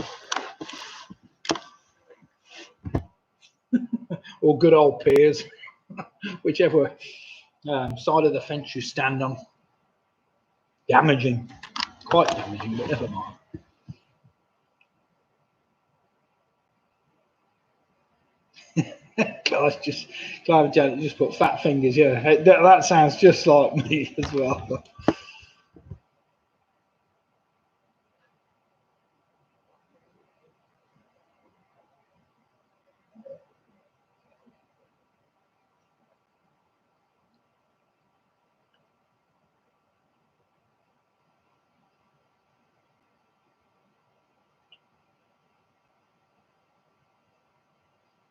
Or good old Piers. Whichever side of the fence you stand on. Damaging. Quite damaging, but never mind. Clive Janet just put fat fingers. Yeah, that sounds just like me as well.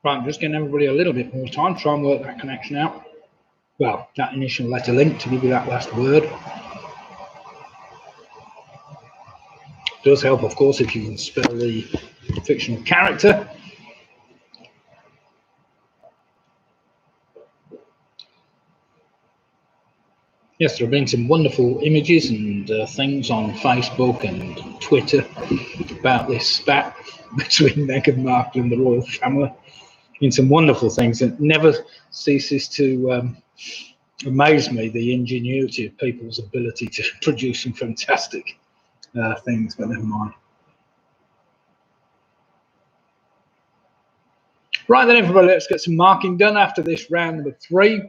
Right, I'm just giving everybody a little bit more time. Try and work that connection out. Well, that initial letter link to give you that last word. It does help, of course, if you can spell the fictional character. Yes, there have been some wonderful images and things on Facebook and Twitter about this spat between Meghan Markle and the royal family. In some wonderful things. It never ceases to amaze me, the ingenuity of people's ability to produce some fantastic things, but never mind. Right then, everybody, let's get some marking done after this round number 3.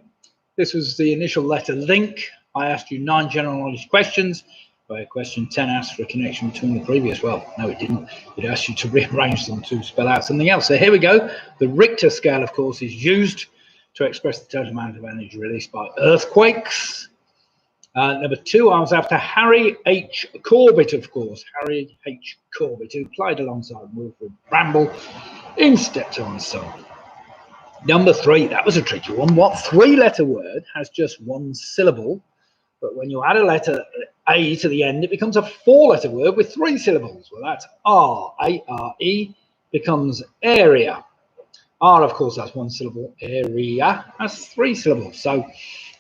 This was the initial letter link. I asked you 9 general knowledge questions. By question 10 asked for a connection between the previous. Well, no, it didn't. It asked you to rearrange them to spell out something else. So here we go. The Richter scale, of course, is used to express the total amount of energy released by earthquakes. Number 2, I was after Harry H. Corbett, of course. Harry H. Corbett, who played alongside Wilfred Bramble in Steptoe and Son. Number 3, that was a tricky one. What 3-letter word has just 1 syllable, but when you add a letter A to the end, it becomes a 4-letter word with 3 syllables? Well, that's R. A-R-E becomes area. R, of course, has 1 syllable. Area has 3 syllables. So,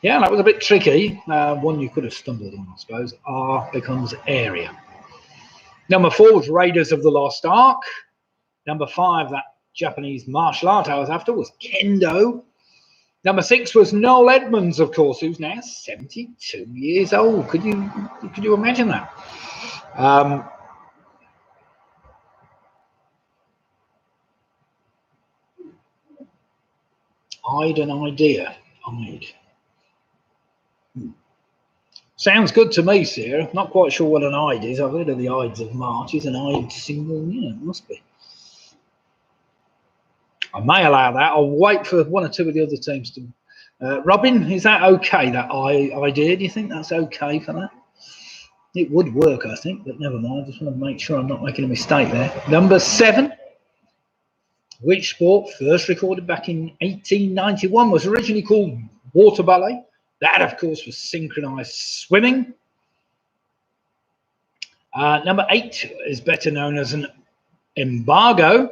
yeah, that was a bit tricky. One you could have stumbled on, I suppose. R becomes area. Number 4 was Raiders of the Lost Ark. Number 5, that Japanese martial art I was after, was Kendo. Number 6 was Noel Edmonds, of course, who's now 72 years old. Could you imagine that? I'd an idea. Sounds good to me, Sarah. Not quite sure what an Ide is. I've heard of the Ides of March. Is an Ide single? Yeah, it must be. I may allow that. I'll wait for 1 or 2 of the other teams to. Robin, is that okay? That idea? Do you think that's okay for that? It would work, I think, but never mind. I just want to make sure I'm not making a mistake there. Number 7. Which sport, first recorded back in 1891, was originally called water ballet? That, of course, was synchronized swimming. Number 8 is better known as an embargo.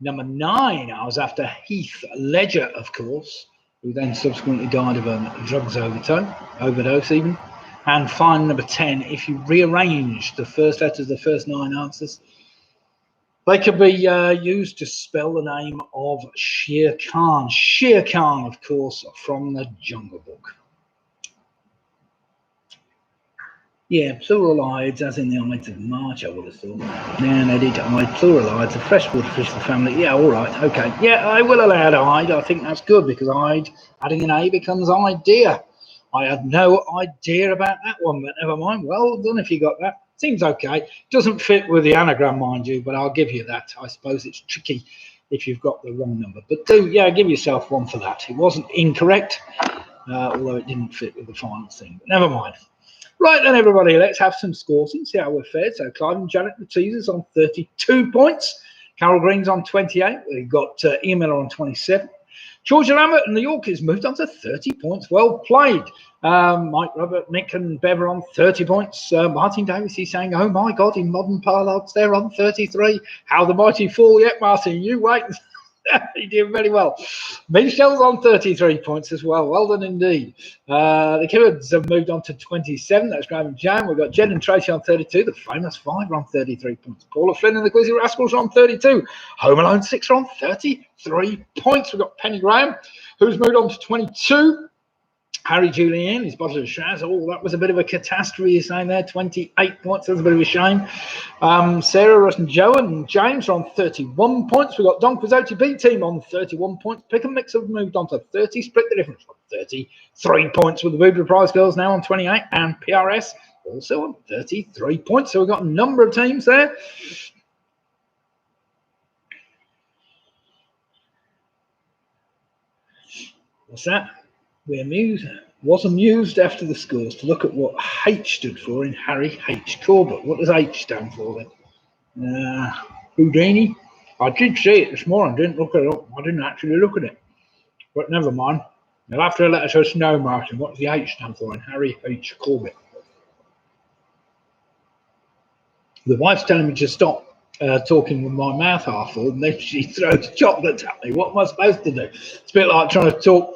Number 9, I was after Heath Ledger, of course, who then subsequently died of a drugs overdose even. And finally, number 10, if you rearrange the first letters of the first 9 answers, they could be used to spell the name of Shere Khan. Shere Khan, of course, from the Jungle Book. Yeah, plural Ides, as in the Ides of March, I would have thought. Now, edit Ide, plural Ides, a freshwater fish for the family. Yeah, all right, okay. Yeah, I will allow the Ide. I think that's good because Ide, adding an A becomes idea. I had no idea about that one, but never mind. Well done if you got that. Seems okay. Doesn't fit with the anagram, mind you, but I'll give you that. I suppose it's tricky if you've got the wrong number. But give yourself 1 for that. It wasn't incorrect, although it didn't fit with the final thing. But never mind. Right then, everybody, let's have some scores and see how we're fared. So Clive and Janet Matizas on 32 points. Carol Green's on 28. We've got Ian Miller on 27. Georgia Lambert and the Yorkers moved on to 30 points. Well played. Mike, Robert, Nick and Bev are on 30 points. Martin Davis is saying, oh my God, in modern parlance, they're on 33. How the mighty fall yet, Martin. You wait. You did very well. Michelle's on 33 points as well. Well done indeed. The kids have moved on to 27. That's Graham and Jan. We've got Jen and Tracy on 32. The famous 5 are on 33 points. Paula Flynn and the Quizzy Rascals are on 32. Home Alone 6 are on 33 points. We've got Penny Graham, who's moved on to 22. Harry Julian, his bottle of Shaz. Oh, that was a bit of a catastrophe, you're saying there. 28 points. That's a bit of a shame. Sarah, Russ, and Joe and James are on 31 points. We've got Don Quizzotti B team on 31 points. Pick and Mix have moved on to 30. Split the difference on 33 points with the Voodoo Prize Girls now on 28. And PRS also on 33 points. So we've got a number of teams there. What's that? Was amused after the scores to look at what H stood for in Harry H. Corbett. What does H stand for then? Houdini? I did see it this morning. I didn't look it up. I didn't actually look at it. But never mind. You'll have to let us know, Martin. What does the H stand for in Harry H. Corbett? The wife's telling me to stop talking with my mouth half full, and then she throws chocolates at me. What am I supposed to do? It's a bit like trying to talk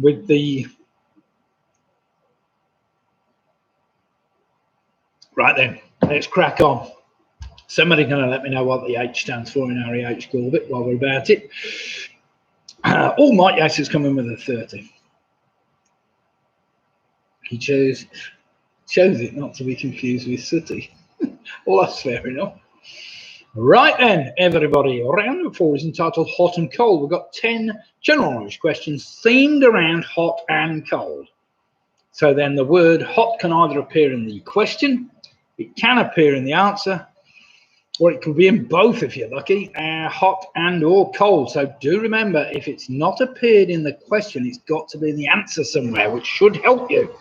with the... Right then, let's crack on. Somebody going to let me know what the H stands for in Harry H. Corbett while we're about it. All Mike Yates is coming with a 30. He chose it not to be confused with Sooty. Well, that's fair enough. Right then, everybody, round number 4 is entitled Hot and Cold. We've got 10 general knowledge questions themed around hot and cold. So then the word hot can either appear in the question, it can appear in the answer, or it could be in both if you're lucky, hot and or cold. So do remember, if it's not appeared in the question, it's got to be in the answer somewhere, which should help you.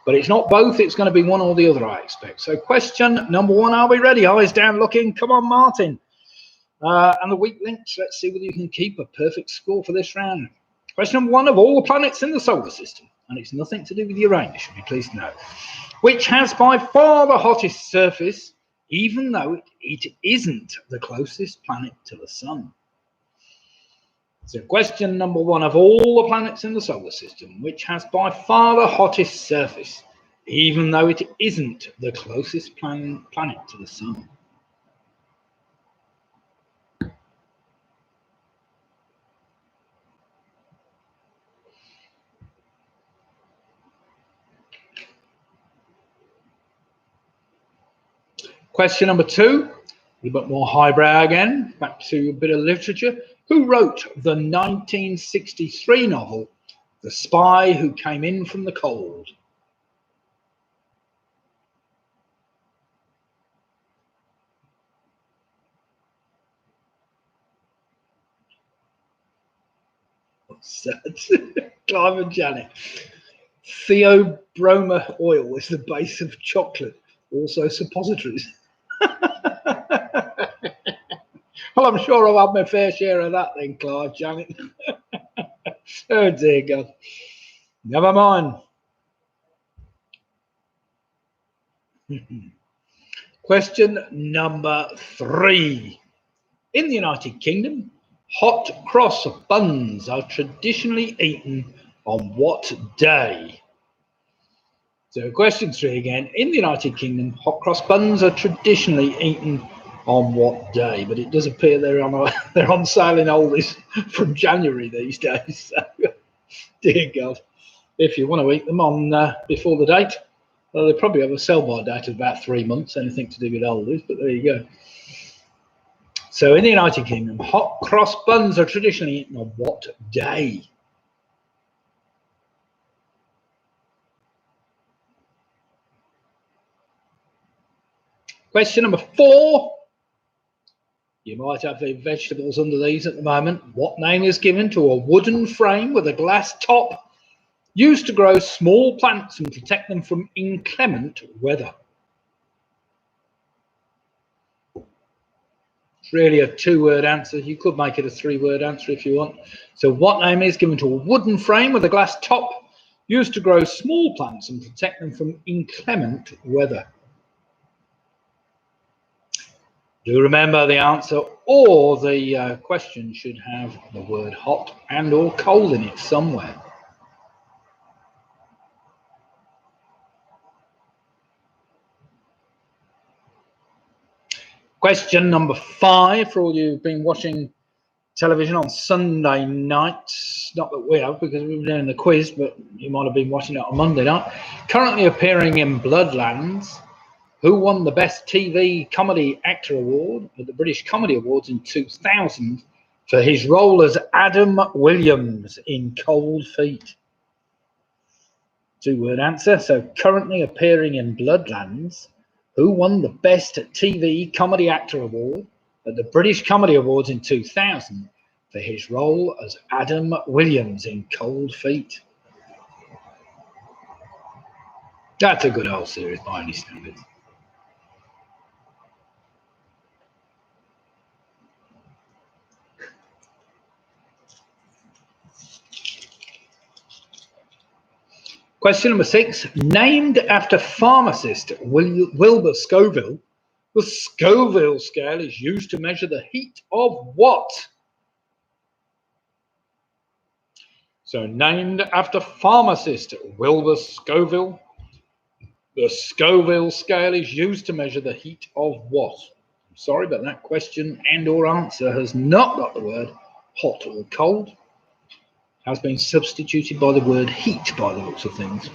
But it's not both, it's going to be one or the other, I expect. So question number 1, are we ready? Eyes down looking. Come on, Martin. And the weak links, let's see whether you can keep a perfect score for this round. Question number 1, of all the planets in the solar system, and it's nothing to do with Uranus, you'll be pleased to know, which has by far the hottest surface, even though it isn't the closest planet to the sun? So question number 1, of all the planets in the solar system, which has by far the hottest surface, even though it isn't the closest planet to the sun? Question number 2, a bit more highbrow again, back to a bit of literature. Who wrote the 1963 novel, The Spy Who Came In From the Cold? Clive and Janet. Theobroma oil is the base of chocolate, also suppositories. Well, I'm sure I'll have my fair share of that then, Clive, Janet. Oh dear God. Never mind. Question number 3. In the United Kingdom, hot cross buns are traditionally eaten on what day? So question 3 again. In the United Kingdom, hot cross buns are traditionally eaten on what day? But it does appear they're on sale in Aldi's from January these days. So, dear God, if you want to eat them on before the date, well, they probably have a sell-by date of about 3 months, anything to do with Aldi's, but there you go. So in the United Kingdom, hot cross buns are traditionally eaten on what day? Question number 4. You might have the vegetables under these at the moment. What name is given to a wooden frame with a glass top used to grow small plants and protect them from inclement weather? It's really a 2-word answer. You could make it a 3-word answer if you want. So what name is given to a wooden frame with a glass top used to grow small plants and protect them from inclement weather? Do remember the answer or the question should have the word hot and or cold in it somewhere. Question number 5, for all you who've been watching television on Sunday nights, not that we have because we were doing the quiz, but you might have been watching it on Monday night. Currently appearing in Bloodlands, who won the Best TV Comedy Actor Award at the British Comedy Awards in 2000 for his role as Adam Williams in Cold Feet? 2-word answer. So currently appearing in Bloodlands, who won the Best TV Comedy Actor Award at the British Comedy Awards in 2000 for his role as Adam Williams in Cold Feet? That's a good old series by any standards. Question number 6. Named after pharmacist Wilbur Scoville, the Scoville scale is used to measure the heat of what? So named after pharmacist Wilbur Scoville, the Scoville scale is used to measure the heat of what? I'm sorry, but that question and or answer has not got the word hot or cold. Has been substituted by the word heat by the looks of things.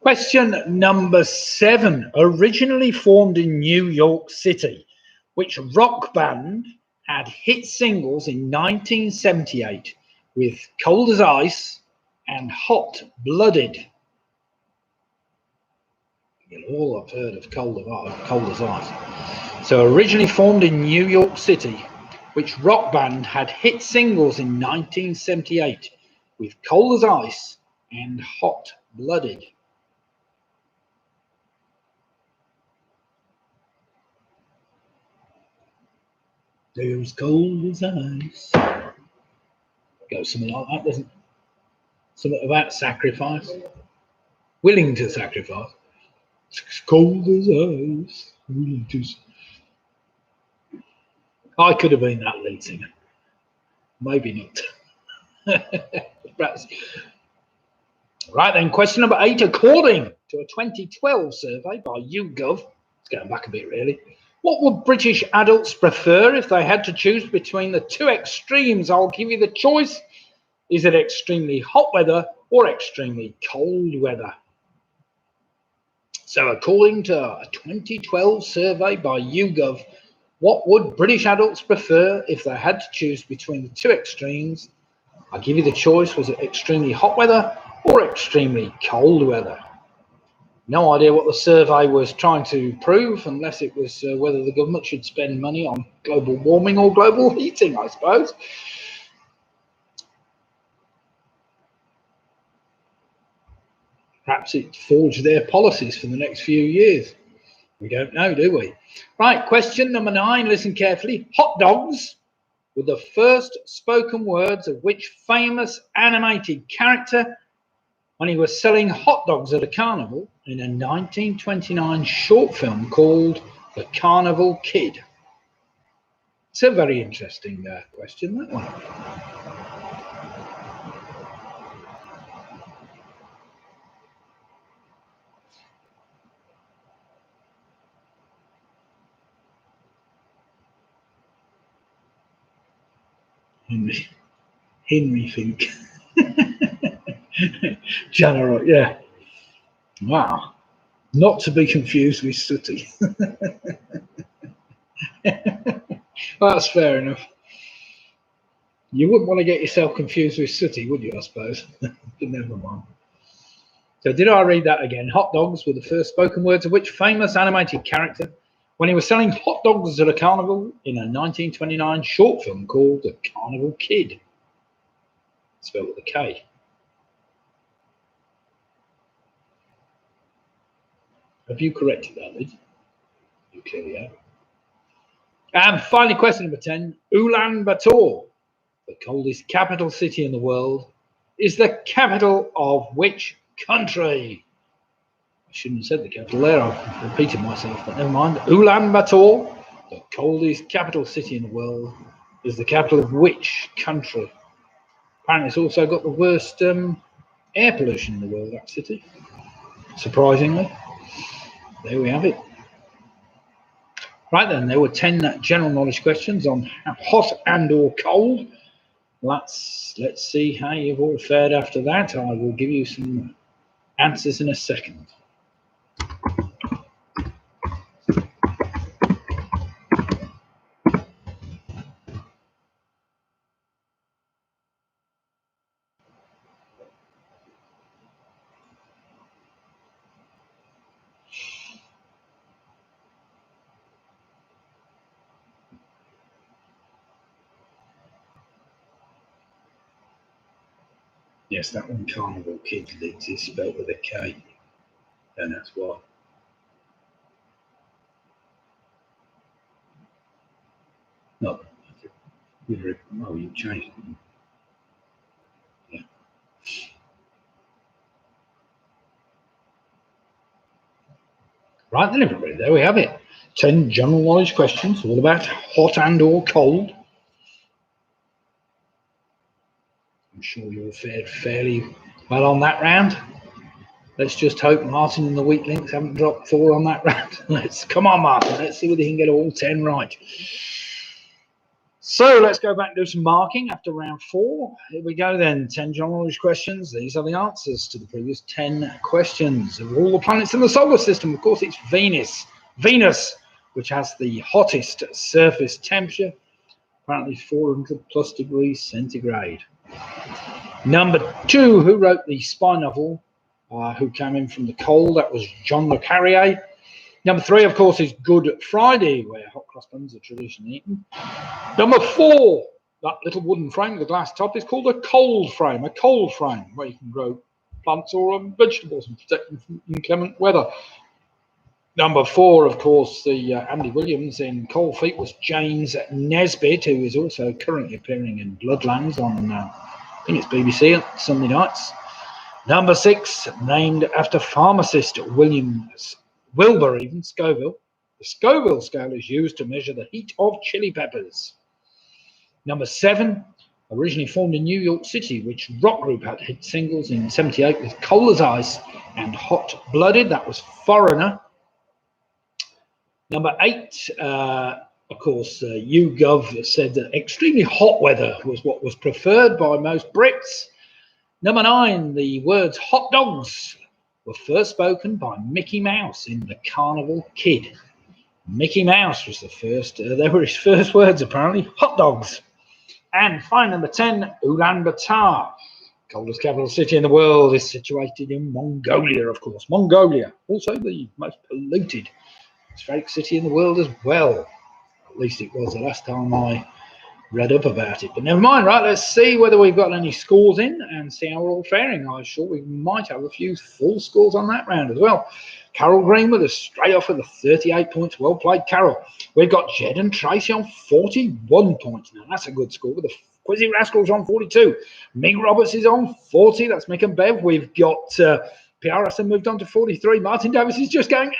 Question number 7. Originally formed in New York City, which rock band had hit singles in 1978 with Cold as Ice and Hot Blooded? You'll all have heard of Cold as Ice. So originally formed in New York City, which rock band had hit singles in 1978 with Cold as Ice and Hot Blooded? There's cold as ice. Goes something like that, doesn't it? Something about sacrifice. Willing to sacrifice. It's cold as ice. Willing to. I could have been that lead singer. Maybe not. Perhaps. Right then, question number 8. According to a 2012 survey by YouGov, it's going back a bit really, what would British adults prefer if they had to choose between the two extremes? I'll give you the choice. Is it extremely hot weather or extremely cold weather? So according to a 2012 survey by YouGov, what would British adults prefer if they had to choose between the two extremes? I'll give you the choice. Was it extremely hot weather or extremely cold weather? No idea what the survey was trying to prove, unless it was whether the government should spend money on global warming or global heating, I suppose. Perhaps it forged their policies for the next few years. We don't know, do we? Right, question number 9. Listen carefully. Hot dogs were the first spoken words of which famous animated character when he was selling hot dogs at a carnival in a 1929 short film called The Carnival Kid? It's a very interesting question, that one. Henry Fink. General, yeah. Wow. Not to be confused with Sooty. That's fair enough. You wouldn't want to get yourself confused with Sooty, would you, I suppose? But never mind. So did I read that again? Hot dogs were the first spoken words of which famous animated character when he was selling hot dogs at a carnival in a 1929 short film called The Carnival Kid? Spelled with a K. Have you corrected that, Liz? You clearly have. And finally, question number 10. Ulaanbaatar, the coldest capital city in the world, is the capital of which country? I shouldn't have said the capital there. I've repeated myself, but never mind. Ulaanbaatar, the coldest capital city in the world, is the capital of which country? Apparently, it's also got the worst air pollution in the world, that city. Surprisingly. There we have it. Right then, there were 10 general knowledge questions on hot and or cold. Let's see how you've all fared after that. I will give you some answers in a second. Yes, that one, Carnival Kid, Lids, is spelled with a K, and that's why. No, you changed it. Yeah. Right then, everybody, there we have it. 10 general knowledge questions, all about hot and or cold. I'm sure you all fared fairly well on that round. Let's just hope Martin and the weak links haven't dropped 4 on that round. Come on, Martin. Let's see whether he can get all 10 right. So let's go back and do some marking after round 4. Here we go then. 10 general knowledge questions. These are the answers to the previous 10 questions. Of all the planets in the solar system, of course, it's Venus. Venus, which has the hottest surface temperature, apparently 400 plus degrees centigrade. Number 2, who wrote the spy novel, Who Came In From the Cold? That was John le Carrier. Number 3, of course, is Good Friday, where hot cross buns are traditionally eaten. Number 4, that little wooden frame with a glass top is called a cold frame. A cold frame, where you can grow plants or vegetables and protect them from inclement weather. Number 4, of course, the Andy Williams in Cold Feet was James Nesbitt, who is also currently appearing in Bloodlands on, I think it's BBC on Sunday nights. Number 6, named after pharmacist Wilbur Scoville. The Scoville scale is used to measure the heat of chili peppers. Number 7, originally formed in New York City, which rock group had hit singles in '78 with Cold as Ice and Hot Blooded. That was Foreigner. Number 8, of course, YouGov said that extremely hot weather was what was preferred by most Brits. Number 9, the words hot dogs were first spoken by Mickey Mouse in The Carnival Kid. Mickey Mouse was the first, they were his first words apparently, hot dogs. And finally, number 10, Ulaanbaatar, coldest capital city in the world, is situated in Mongolia, of course. Mongolia, also the most polluted atmospheric city in the world as well. At least it was the last time I read up about it. But never mind, right, let's see whether we've got any scores in and see how we're all faring. I'm sure we might have a few full scores on that round as well. Carol Green with us straight off with the 38 points. Well played, Carol. We've got Jed and Tracy on 41 points. Now, that's a good score with the Quizzy Rascals on 42. Mick Roberts is on 40. That's Mick and Bev. We've got PRS moved on to 43. Martin Davis is just going,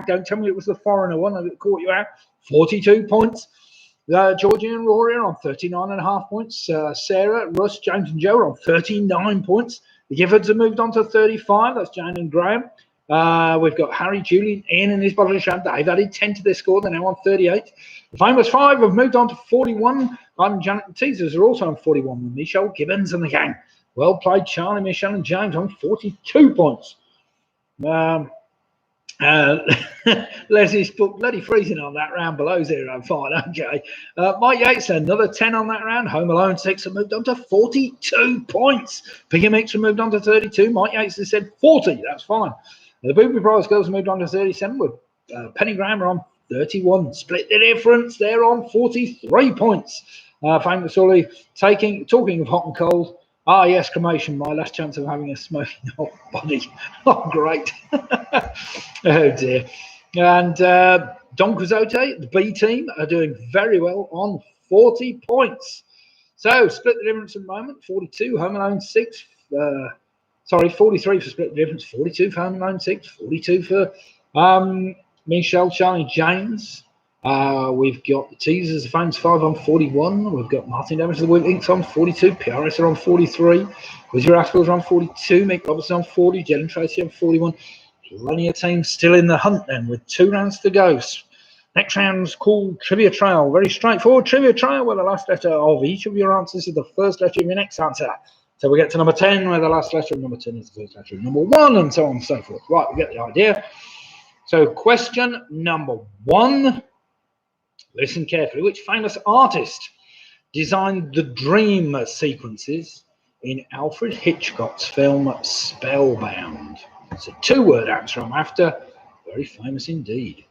don't tell me it was the Foreigner one that caught you out. 42 points. Georgie and Rory are on 39.5 points. Sarah, Russ, James and Joe are on 39 points. The Giffords have moved on to 35. That's Jane and Graham. We've got Harry, Julian, Ian and his bottle of champagne. They've added 10 to their score. They're now on 38. The Famous Five have moved on to 41. Ivan, Janet and Teasers are also on 41 with Michelle Gibbons and the gang. Well played, Charlie, Michelle and James on 42 points. Leslie's put bloody freezing on that round below 0 fine. Okay. Mike Yates, another 10 on that round. Home Alone 6 have moved on to 42 points. Piggy Mix have moved on to 32. Mike Yates has said 40. That's fine. The Booby Brothers Girls have moved on to 37 with Penny Graham are on 31. Split the difference. They're on 43 points. Famous Ollie talking of hot and cold. Ah, yes, cremation, my last chance of having a smoking hot body. Oh, great. Oh, dear. And Don Quixote, the B team, are doing very well on 40 points. So, split the difference at the moment, 42, Home Alone 6. 43 for split the difference, 42 for Home Alone 6, 42 for Michelle, Charlie, James. We've got the Teasers, the Fans 5 on 41. We've got Martin Davis, the Winks on 42. PRS are on 43. Quizzy Rascals are on 42. Mick Robertson on 40. Jed and Tracy on 41. Plenty of teams still in the hunt then with 2 rounds to go. Next round's called Trivia Trail. Very straightforward Trivia Trail where the last letter of each of your answers is the first letter of your next answer. So we get to number 10 where the last letter of number 10 is the first letter of number 1 and so on and so forth. Right, we get the idea. So question number 1. Listen carefully. Which famous artist designed the dream sequences in Alfred Hitchcock's film Spellbound? It's a 2-word answer I'm after. Very famous indeed.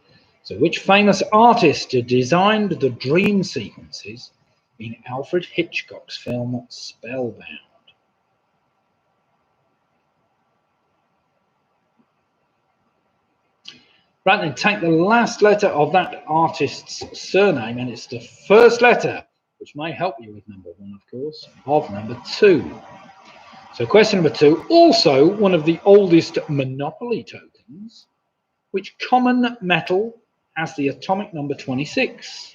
So which famous artist designed the dream sequences in Alfred Hitchcock's film Spellbound? Right, then take the last letter of that artist's surname, and it's the first letter, which may help you with number 1, of course, of number 2. So question number 2, also one of the oldest Monopoly tokens, which common metal has the atomic number 26?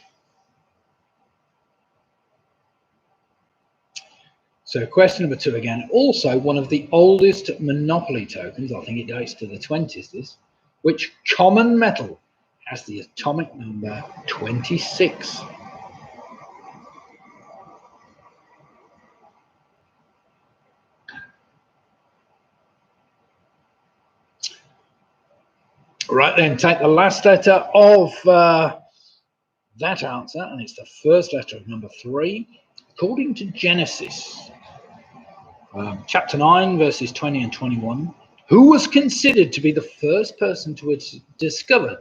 So question number 2 again, also one of the oldest Monopoly tokens, I think it dates to the 20s, this. Which common metal has the atomic number 26? Right then, take the last letter of that answer, and it's the first letter of number 3. According to Genesis, chapter 9, verses 20 and 21, who was considered to be the first person to have discovered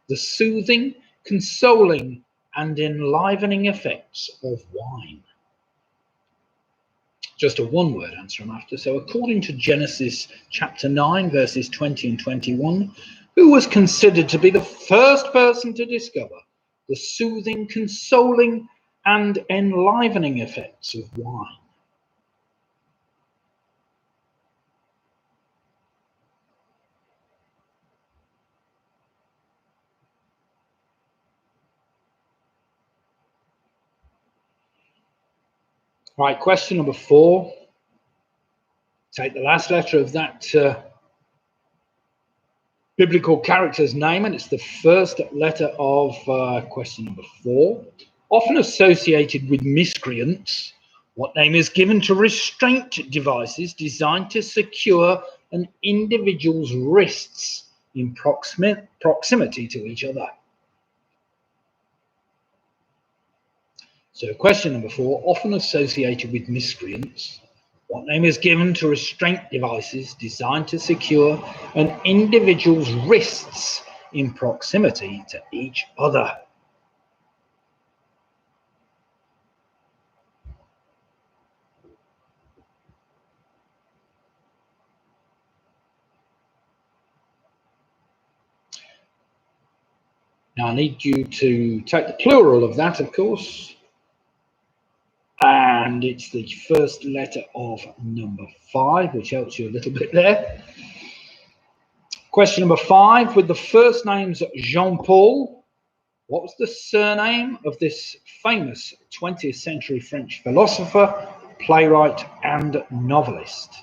the soothing, consoling, and enlivening effects of wine? Just a one-word answer I'm after. So according to Genesis chapter 9, verses 20 and 21, who was considered to be the first person to discover the soothing, consoling, and enlivening effects of wine? Right, question number 4. Take the last letter of that biblical character's name, and it's the first letter of question number 4. Often associated with miscreants, what name is given to restraint devices designed to secure an individual's wrists in proximity to each other? So question number 4, often associated with miscreants, what name is given to restraint devices designed to secure an individual's wrists in proximity to each other? Now I need you to take the plural of that, of course, and it's the first letter of number 5, which helps you a little bit there. Question number 5, with the first names Jean-Paul, what was the surname of this famous 20th century French philosopher, playwright, and novelist?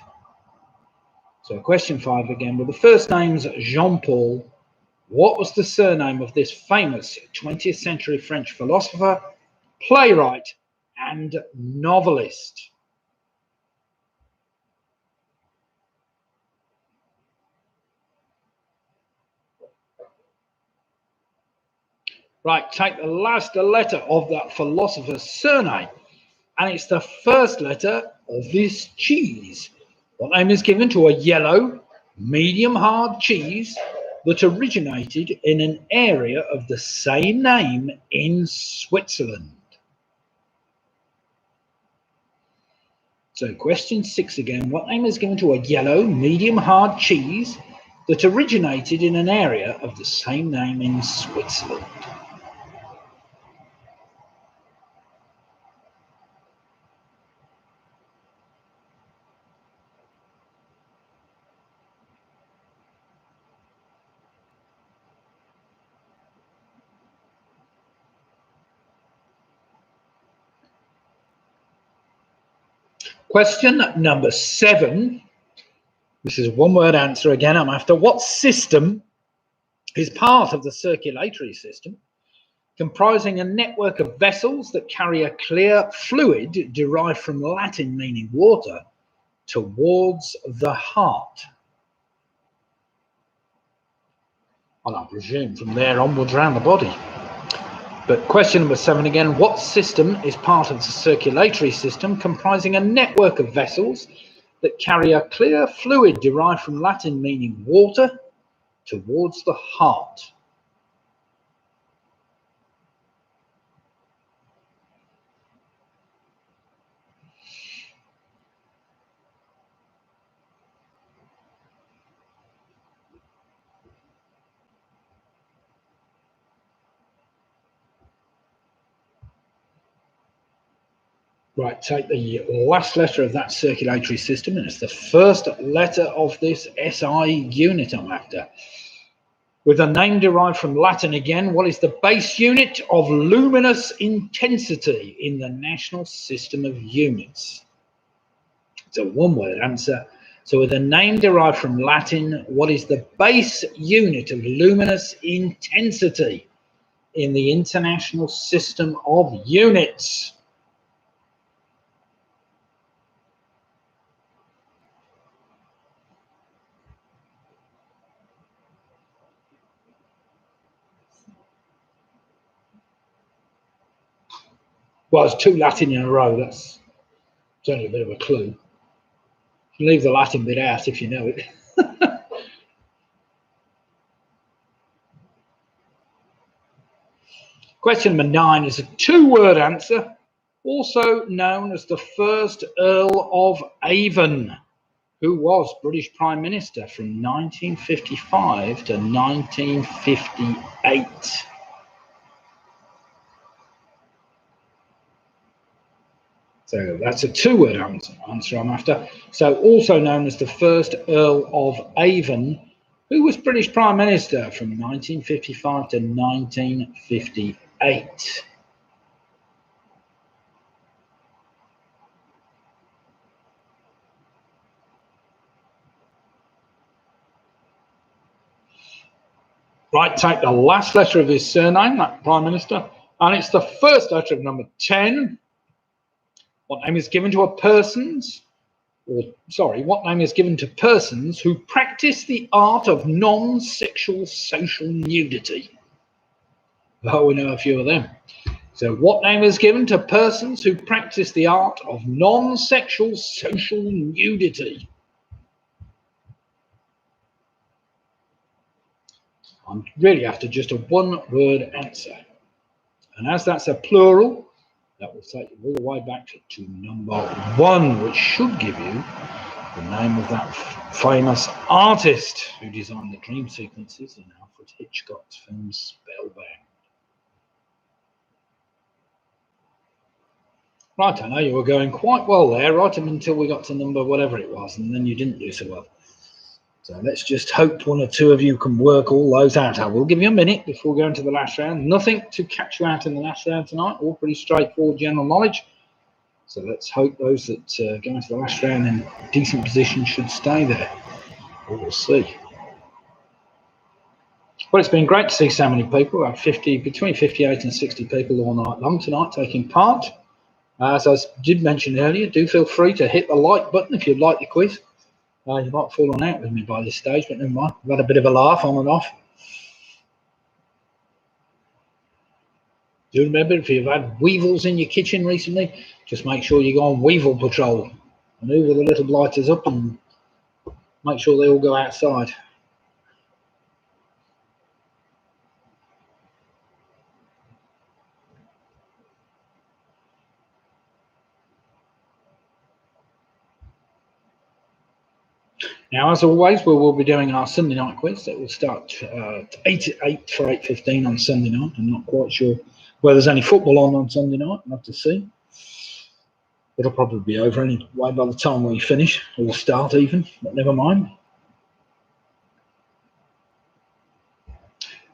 So question 5 again, with the first names Jean-Paul, what was the surname of this famous 20th century French philosopher, playwright, and novelist? Right, take the last letter of that philosopher's surname, and it's the first letter of this cheese. What name is given to a yellow, medium hard cheese that originated in an area of the same name in Switzerland? So question 6 again, what name is given to a yellow, medium hard cheese that originated in an area of the same name in Switzerland? Question number 7. This is a one-word answer again. I'm after, what system is part of the circulatory system, comprising a network of vessels that carry a clear fluid derived from Latin meaning water towards the heart? And I presume from there onwards around the body. But question number 7 again, what system is part of the circulatory system, comprising a network of vessels that carry a clear fluid derived from Latin meaning water towards the heart? Right, take the last letter of that circulatory system, and it's the first letter of this SI unit I'm after. With a name derived from Latin again, what is the base unit of luminous intensity in the National System of Units? It's a one-word answer. So with a name derived from Latin, what is the base unit of luminous intensity in the International System of Units? Well, it's 2 Latin in a row. That's it's only a bit of a clue. You leave the Latin bit out if you know it. Question number 9 is a 2-word answer, also known as the first Earl of Avon, who was British Prime Minister from 1955 to 1958. So that's a 2-word answer I'm after. So also known as the first Earl of Avon, who was British Prime Minister from 1955 to 1958. Right, take the last letter of his surname, that Prime Minister, and it's the first letter of number 10. What name is given to persons who practice the art of non-sexual social nudity? Well, we know a few of them. So what name is given to persons who practice the art of non-sexual social nudity? I'm really after just a 1-word answer. And as that's a plural, that will take you all the way back to number 1, which should give you the name of that famous artist who designed the dream sequences in Alfred Hitchcock's film Spellbound. Right, I know you were going quite well there, right up until we got to number whatever it was, and then you didn't do so well. So let's just hope 1 or 2 of you can work all those out. I will give you a minute before going to the last round. Nothing to catch you out in the last round tonight, all pretty straightforward general knowledge. So let's hope those that go into the last round in decent position should stay there. We'll see. Well, it's been great to see so many people. About between 58 and 60 people all night long tonight taking part. As I did mention earlier, do feel free to hit the like button if you'd like the quiz. You might have fallen out with me by this stage, but never mind. I've had a bit of a laugh on and off. Do remember, if you've had weevils in your kitchen recently, just make sure you go on weevil patrol and hoover the little blighters up and make sure they all go outside. Now, as always, we will be doing our Sunday night quiz. That will start at 8:15 on Sunday night. I'm not quite sure whether there's any football on Sunday night. I'll have to see. It'll probably be over anyway by the time we finish, or start even, but never mind.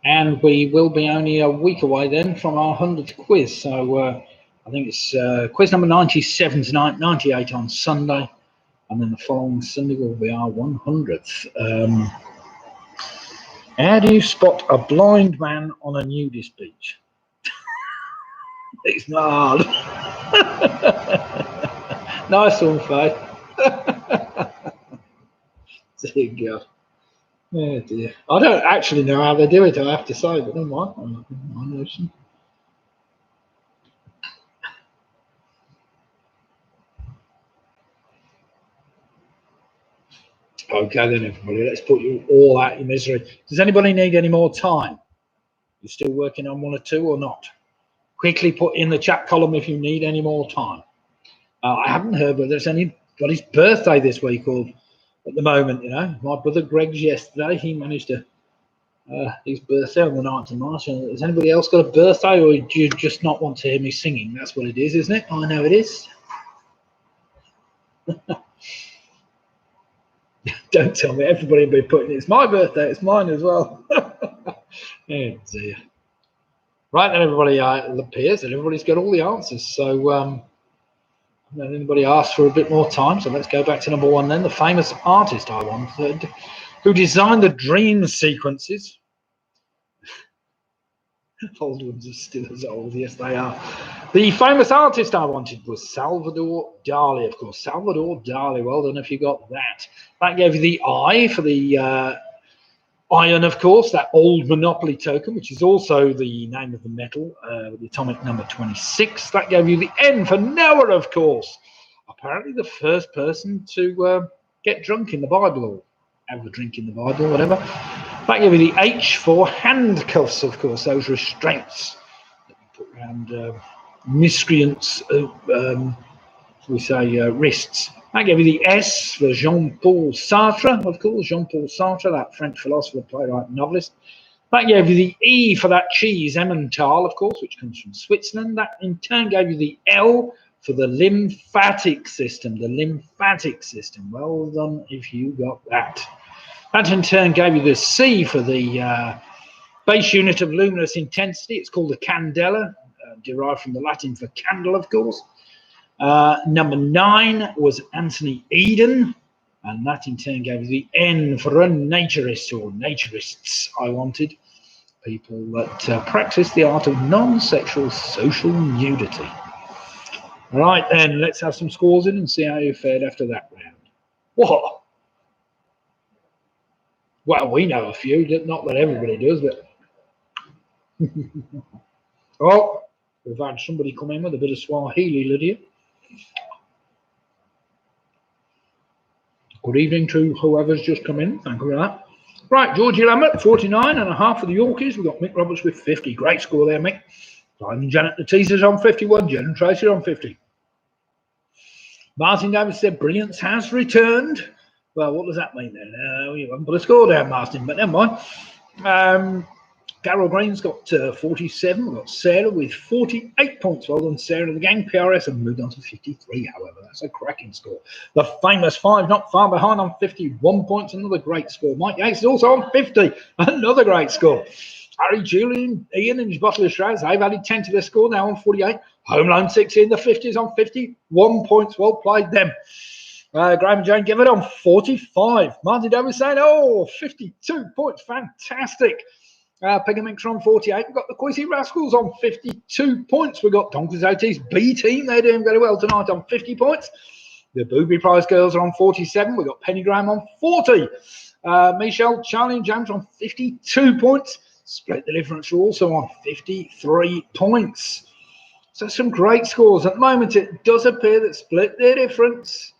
And we will be only a week away then from our 100th quiz. So I think it's quiz number 97 tonight, 98 on Sunday. And then the following Sunday will be our 100th. How do you spot a blind man on a nudist beach? It's not hard. Nice one, Faye. Dear God. Oh dear. I don't actually know how they do it, I have to say, but never mind. I know some. Okay then, everybody, let's put you all out of your misery. Does anybody need any more time? You still working on 1 or 2 or not? Quickly put in the chat column if you need any more time. I haven't heard whether there's anybody's birthday this week or at the moment, you know. My brother Greg's yesterday, he managed to his birthday on the 9th of March. Has anybody else got a birthday, or do you just not want to hear me singing? That's what it is, isn't it? I know it is. Don't tell me. Everybody will be putting it's my birthday, it's mine as well. Oh dear. Right then, everybody, it appears that everybody's got all the answers. So anybody asked for a bit more time, so let's go back to number 1 then. The famous artist I wanted, who designed the dream sequences. Old ones are still as old, yes they are. The famous artist I wanted was Salvador Dali, of course. Salvador Dali, well done if you got that. That gave you the I for the Iron, of course, that old Monopoly token, which is also the name of the metal, with the atomic number 26. That gave you the N for Noah, of course. Apparently the first person to get drunk in the Bible, or have a drink in the Bible, or whatever. That gave you the H for handcuffs, of course, those restraints that you put around miscreants, wrists. That gave you the S for Jean-Paul Sartre, of course, Jean-Paul Sartre, that French philosopher, playwright, novelist. That gave you the E for that cheese, Emmental, of course, which comes from Switzerland. That in turn gave you the L for the lymphatic system, Well done if you got that. That in turn gave you the C for the base unit of luminous intensity. It's called a candela, derived from the Latin for candle, of course. Number 9 was Anthony Eden, and that in turn gave you the N for a naturist, or naturists, I wanted. People that practice the art of non-sexual social nudity. All right, then, let's have some scores in and see how you fared after that round. What? Well, we know a few, not that everybody does, but... Oh, we've had somebody come in with a bit of Swahili, Lydia. Good evening to whoever's just come in. Thank you for that. Right, Georgie Lambert, 49.5 for the Yorkies. We've got Mick Roberts with 50. Great score there, Mick. Simon Janet the Teasers on 51. Jen and Tracy on 50. Martin Davis said, brilliance has returned. Well, what does that mean then? You haven't put a score down, Martin, but never mind. Carol Green's got 47. We've got Sarah with 48 points. Well done, Sarah. The gang PRS have moved on to 53, however. That's a cracking score. The famous 5 not far behind on 51 points. Another great score. Mike Yates is also on 50. Another great score. Harry, Julian, Ian and his bottle of Shrouds, they've added 10 to their score, now on 48. Home Loan 6 in the 50s on 51 points. Well played them. Graham and Jane give it on 45. Martin Davis saying, oh, 52 points. Fantastic. Pegamix on 48. We've got the Quizzy Rascals on 52 points. We've got Don Quixote's B team. They're doing very well tonight on 50 points. The Booby Prize girls are on 47. We've got Penny Graham on 40. Michelle, Charlie and James on 52 points. Split the Difference are also on 53 points. So some great scores. At the moment, it does appear that Split the Difference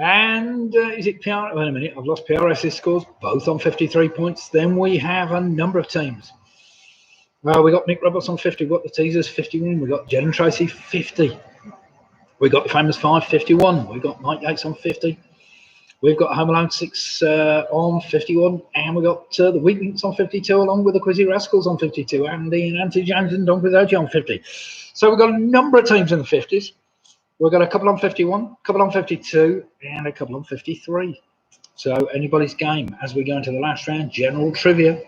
and is it PR? Wait a minute, I've lost PRS's scores, both on 53 points. Then we have a number of teams. We got Mick Roberts on 50, we've got the Teasers 51, we've got Jen and Tracy 50. We've got the Famous 5 51, we've got Mike Yates on 50. We've got Home Alone 6 on 51, and we've got the Weeklinks on 52, along with the Quizzy Rascals on 52, and the Auntie James and Don Quixote on 50. So we've got a number of teams in the 50s. We've got a couple on 51, a couple on 52, and a couple on 53. So anybody's game as we go into the last round. General trivia.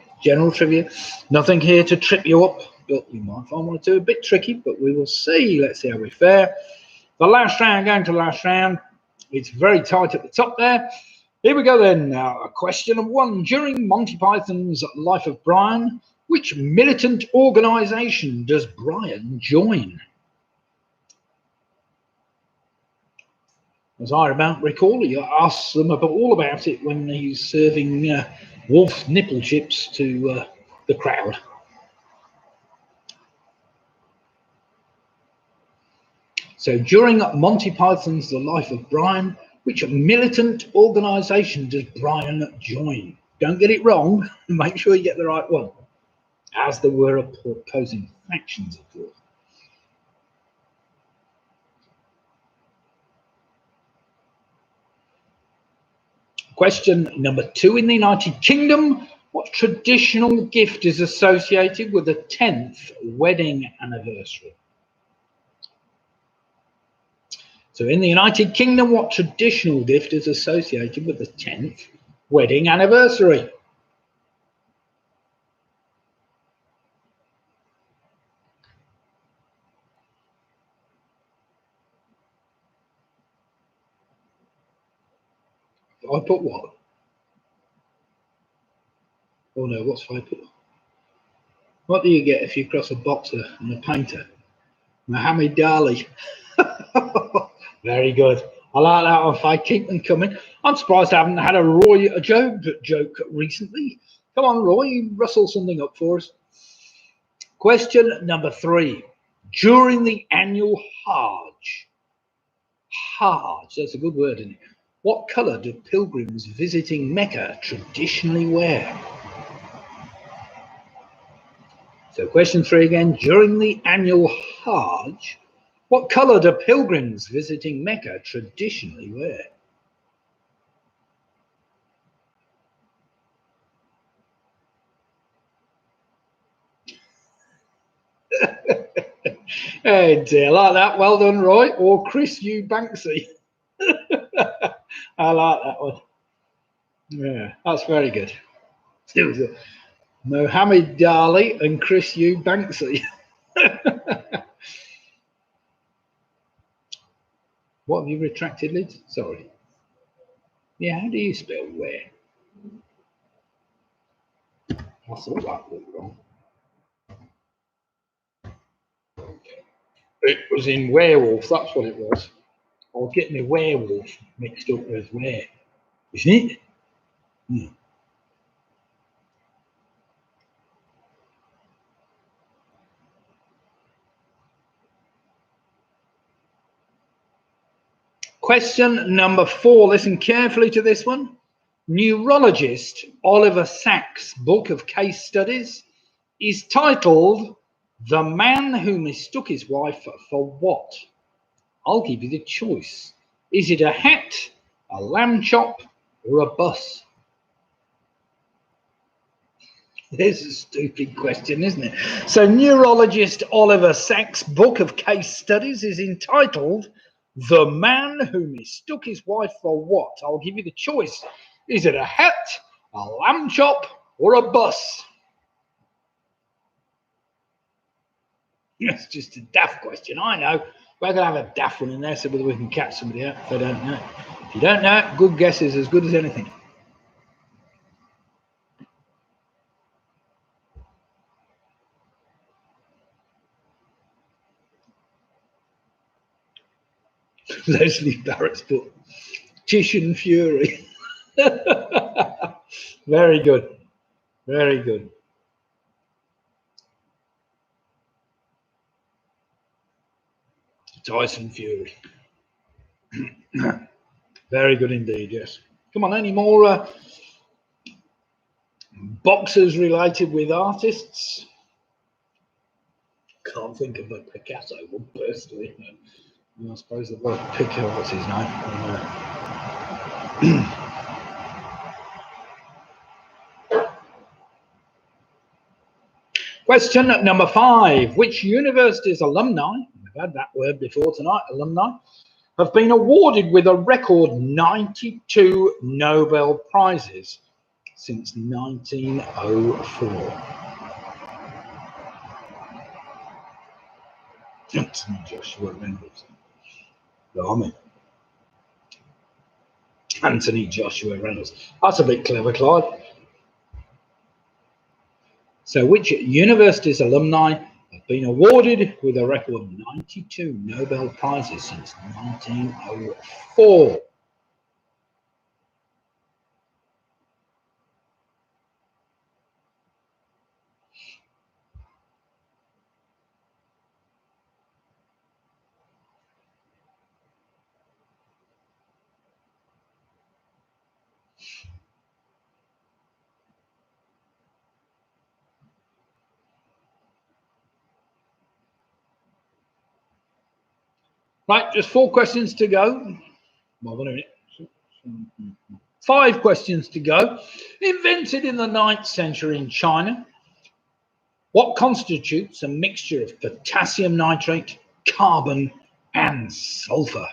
Nothing here to trip you up, but you might find one or two a bit tricky, but we will see. Let's see how we fare. The last round, going to the last round. It's very tight at the top there. Here we go then. Now, question 1. During Monty Python's Life of Brian, which militant organisation does Brian join? As I recall, you asked them all about it when he's serving wolf nipple chips to the crowd. So during Monty Python's The Life of Brian, which militant organisation does Brian join? Don't get it wrong. Make sure you get the right one. As there were opposing factions, of course. Question number 2. In the United Kingdom, what traditional gift is associated with the 10th wedding anniversary? So in the United Kingdom, what traditional gift is associated with the 10th wedding anniversary? I put what? Oh no, what's I put? What do you get if you cross a boxer and a painter? Muhammad Ali. Very good. I like that one, Faye. Keep them coming. I'm surprised I haven't had a Roy joke recently. Come on, Roy, rustle something up for us. Question number 3. During the annual Hajj, that's a good word, isn't it? What colour do pilgrims visiting Mecca traditionally wear? So question 3 again. During the annual Hajj, what colour do pilgrims visiting Mecca traditionally wear? Hey dear, like that. Well done, Roy. Or Chris U. Banksy. I like that one. Yeah, that's very good. It was Mohammed Dali and Chris U. Banksy. What have you retracted, Liz? Sorry. Yeah, how do you spell where? I thought that was wrong. It was in werewolf, that's what it was. I was getting the werewolf mixed up with where, isn't it? Hmm. Question number 4. Listen carefully to this one. Neurologist Oliver Sacks' book of case studies is titled The Man Who Mistook His Wife for What? I'll give you the choice. Is it a hat, a lamb chop, or a bus? There's a stupid question, isn't it? So neurologist Oliver Sacks' book of case studies is entitled The Man Who Mistook His Wife for What? I'll give you the choice. Is it a hat, a lamb chop, or a bus? That's just a daft question, I know. We're going to have a daft one in there so whether we can catch somebody out if they don't know. If you don't know it, good guess is as good as anything. Leslie Barrett's book, Titian Fury. Very good. Very good. Tyson Fury. Very good indeed, yes. Come on, any more boxers related with artists? Can't think of a Picasso one personally. I suppose the word Picasso, what's his name? Question number 5. Which university's alumni, we've had that word before tonight, alumni, have been awarded with a record 92 Nobel Prizes since 1904? Anthony Joshua Reynolds. Blimey. Anthony Joshua Reynolds. That's a bit clever, Clyde. So which university's alumni have been awarded with a record 92 Nobel Prizes since 1904? Right, just 4 questions to go. Well, wait a minute. 5 questions to go. Invented in the 9th century in China, what constitutes a mixture of potassium nitrate, carbon, and sulfur?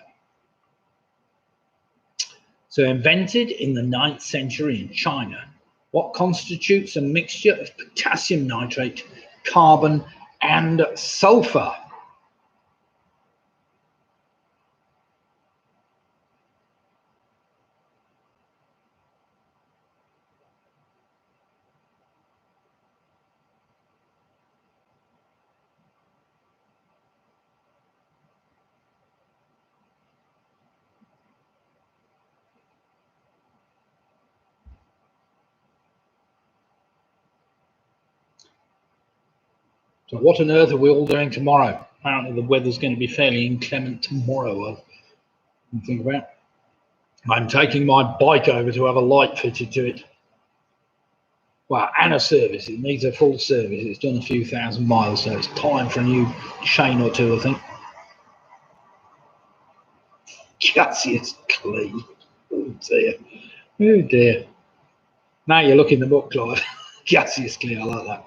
So invented in the 9th century in China, what constitutes a mixture of potassium nitrate, carbon, and sulfur? So what on earth are we all doing tomorrow? Apparently the weather's going to be fairly inclement tomorrow. I think about it. I'm taking my bike over to have a light fitted to it. Well, and a service. It needs a full service. It's done a few thousand miles, so it's time for a new chain or two, I think. Cassius Clay. Oh dear. Oh dear. Now you're looking the book, Clive. Cassius Clay, I like that.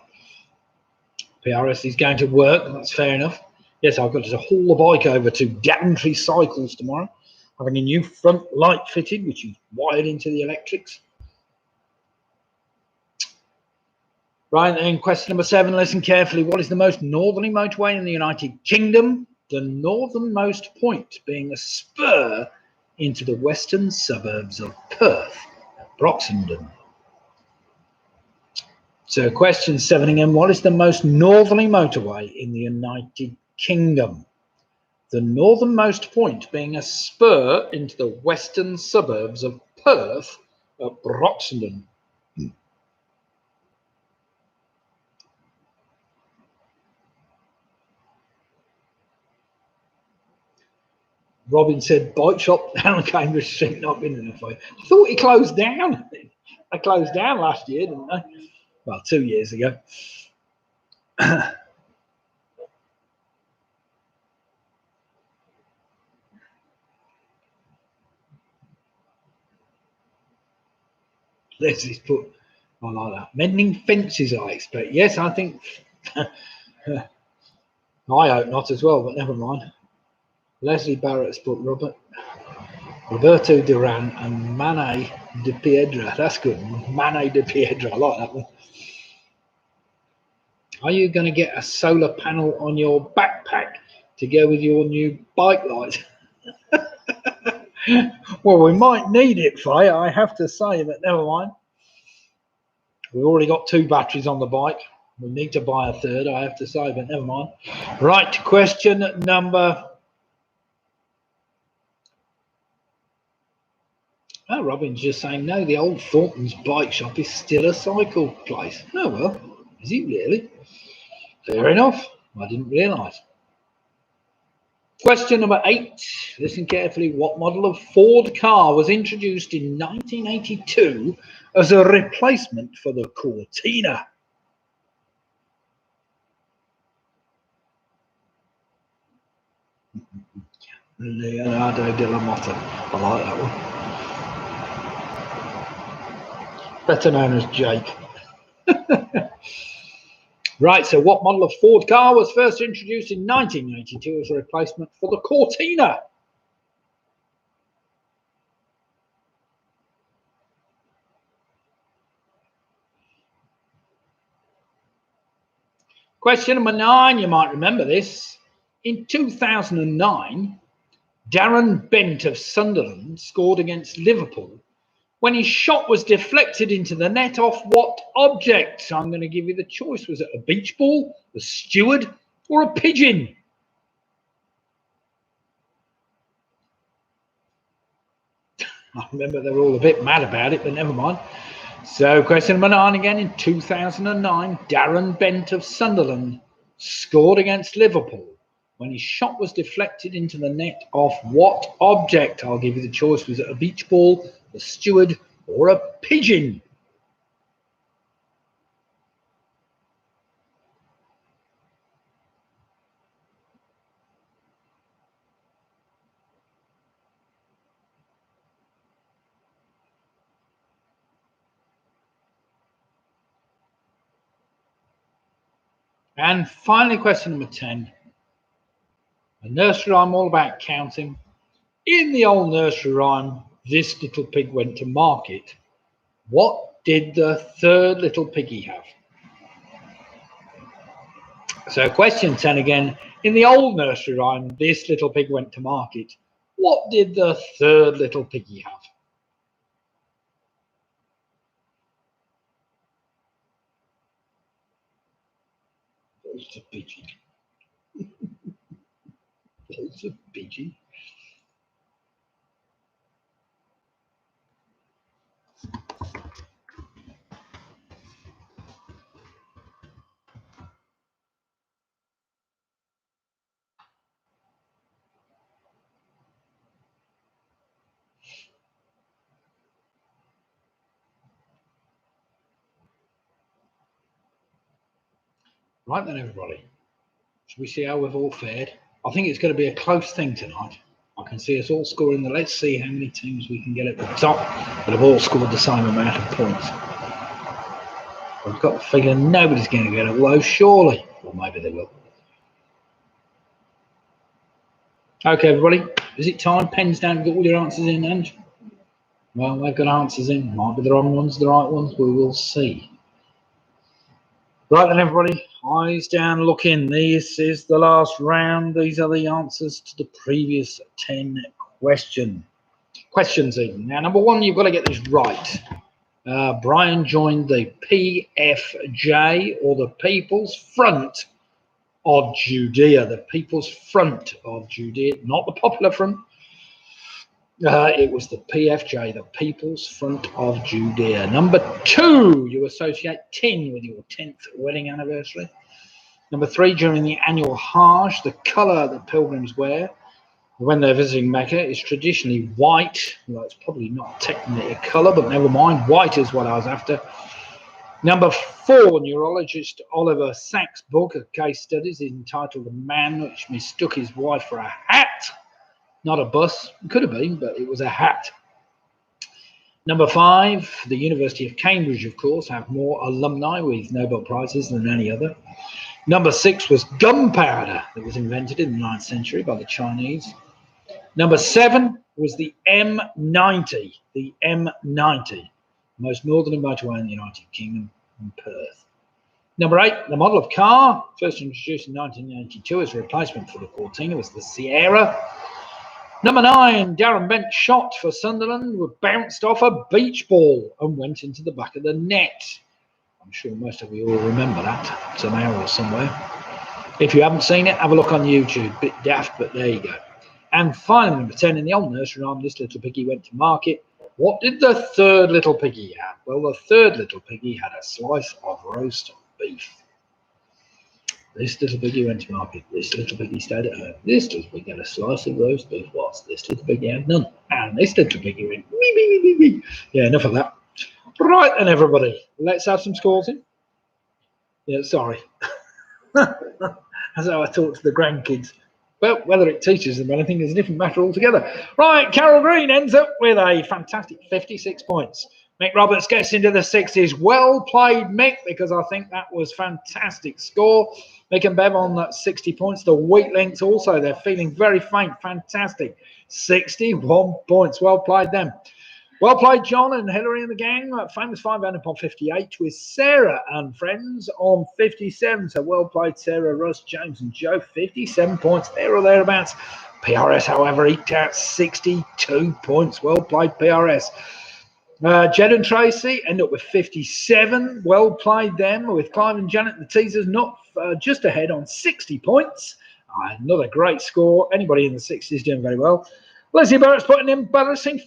PRS is going to work, that's fair enough. Yes, I've got to haul the bike over to Daventry Cycles tomorrow, having a new front light fitted, which is wired into the electrics. Right, then question number 7, listen carefully. What is the most northerly motorway in the United Kingdom? The northernmost point being a spur into the western suburbs of Perth, Broxenden. So question 7 again, what is the most northerly motorway in the United Kingdom? The northernmost point being a spur into the western suburbs of Perth at Broxenden. Robin said, bike shop down Cambridge Street, not been enough for you. I thought he closed down. They closed down last year, didn't they? Well, 2 years ago. Leslie's put, I like that. Mending fences, I expect. Yes, I think. I hope not as well, but never mind. Leslie Barrett's put Roberto Duran and Mane de Piedra. That's good. Mane de Piedra. I like that one. Are you going to get a solar panel on your backpack to go with your new bike light? Well, we might need it, Faye, I have to say, but never mind. We've already got 2 batteries on the bike. We need to buy a 3rd, I have to say, but never mind. Right, question number... Oh, Robin's just saying, no, the old Thornton's bike shop is still a cycle place. Oh, well, is it really? Fair enough. I didn't realise. Question number 8. Listen carefully. What model of Ford car was introduced in 1982 as a replacement for the Cortina? Leonardo de la Motta. I like that one. Better known as Jake. Right, so what model of Ford car was first introduced in 1982 as a replacement for the Cortina? Question number 9, you might remember this. In 2009, Darren Bent of Sunderland scored against Liverpool when his shot was deflected into the net off what object? So I'm going to give you the choice. Was it a beach ball, a steward, or a pigeon? I remember they were all a bit mad about it, but never mind. So question number 9 again. In 2009, Darren Bent of Sunderland scored against Liverpool when his shot was deflected into the net off what object? I'll give you the choice. Was it a beach ball, a steward, or a pigeon? And finally, question number 10. A nursery rhyme all about counting. In the old nursery rhyme, this little pig went to market. What did the 3rd little piggy have? So question 10 again. In the old nursery rhyme, this little pig went to market. What did the 3rd little piggy have? It's a pigeon. It's a pigeon. Right then, everybody. Shall we see how we've all fared? I think it's going to be a close thing tonight. I can see us all scoring. Let's see how many teams we can get at the top that have all scored the same amount of points. I've got the feeling nobody's going to get it low, surely. Or maybe they will. Okay, everybody. Is it time? Pens down, get all your answers in, and well, they've got answers in. Might be the wrong ones, the right ones. We will see. Right then, everybody. Eyes down, look in. This is the last round. These are the answers to the previous 10 questions. Now, number one, you've got to get this right. Brian joined the PFJ, or the People's Front of Judea. The People's Front of Judea, not the Popular Front. It was the PFJ, the People's Front of Judea. Number two, you associate 10 with your 10th wedding anniversary. Number three, during the annual Hajj, the colour that pilgrims wear when they're visiting Mecca is traditionally white. Well, it's probably not technically a colour, but never mind. White is what I was after. Number four, neurologist Oliver Sacks' book of case studies is entitled "The Man Which Mistook His Wife for a Hat." Not a bus. It could have been, but it was a hat. Number five, the University of Cambridge, of course, have more alumni with Nobel Prizes than any other. Number six was gunpowder that was invented in the 9th century by the Chinese. Number seven was the M90, the M90, most northerly motorway in the United Kingdom, in Perth. Number eight, the model of car, first introduced in 1982 as a replacement for the Cortina, was the Sierra. Number nine, Darren Bent shot for Sunderland, bounced off a beach ball and went into the back of the net. I'm sure most of you will remember that somehow or somewhere. If you haven't seen it, have a look on YouTube. Bit daft, but there you go. And finally, number 10, in the old nursery rhyme, this little piggy went to market. What did the third little piggy have? Well, the third little piggy had a slice of roast beef. This little piggy went to market. This little piggy stayed at home. This little piggy had a slice of roast beef whilst this little piggy had none. And this little piggy went, wee, wee, wee, wee. Yeah, enough of that. Right then, everybody. Let's have some scores in. Yeah, sorry. That's how I talk to the grandkids. Well, whether it teaches them anything is a different matter altogether. Right, Carol Green ends up with a fantastic 56 points. Mick Roberts gets into the 60s. Well played, Mick, because I think that was fantastic score. Mick and Bev on that 60 points. The Wheat Links also, they're feeling very faint. Fantastic. 61 points. Well played them. Well played, John and Hillary and the gang. Famous 5 upon 58 with Sarah and friends on 57. So well played, Sarah, Russ, James and Joe. 57 points there or thereabouts. PRS, however, eked out 62 points. Well played, PRS. Jed and Tracy end up with 57. Well played them, with Clive and Janet, the teasers, not just ahead on 60 points. Another great score. Anybody in the 60s doing very well. Leslie Barrett's put an embarrassing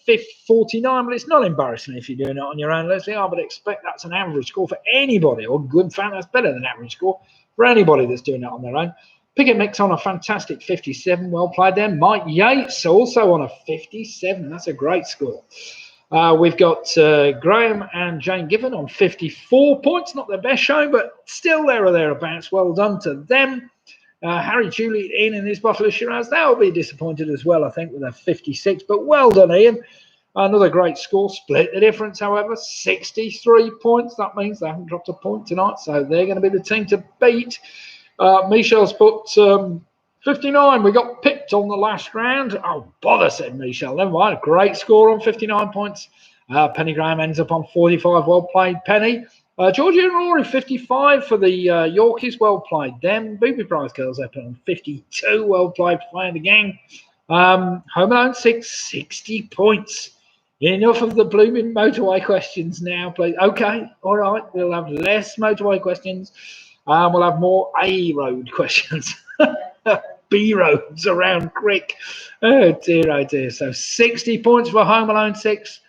49. Well, it's not embarrassing if you're doing it on your own, Leslie. I would expect that's an average score for anybody, or good fan. That's better than average score for anybody that's doing it on their own. Pickett Mix on a fantastic 57. Well played there. Mike Yates also on a 57. That's a great score. We've got Graham and Jane Given on 54 points. Not their best show, but still there or thereabouts. Well done to them. Harry, Julie, Ian and his Buffalo Shiraz, they'll be disappointed as well, I think, with a 56. But well done, Ian. Another great score. Split the difference, however, 63 points. That means they haven't dropped a point tonight, so they're going to be the team to beat. Michelle's put 59. We got pipped on the last round. Oh, bother, said Michelle. Never mind. A great score on 59 points. Penny Graham ends up on 45. Well played, Penny. Georgie and Rory, 55 for the Yorkies. Well played them. Booby Prize Girls up on 52. Well played for the gang. Home Alone 6, 60 points. Enough of the blooming motorway questions now, please. Okay, all right. We'll have less motorway questions. We'll have more A road questions. B roads around Crick. Oh dear, oh dear. So 60 points for Home Alone 6.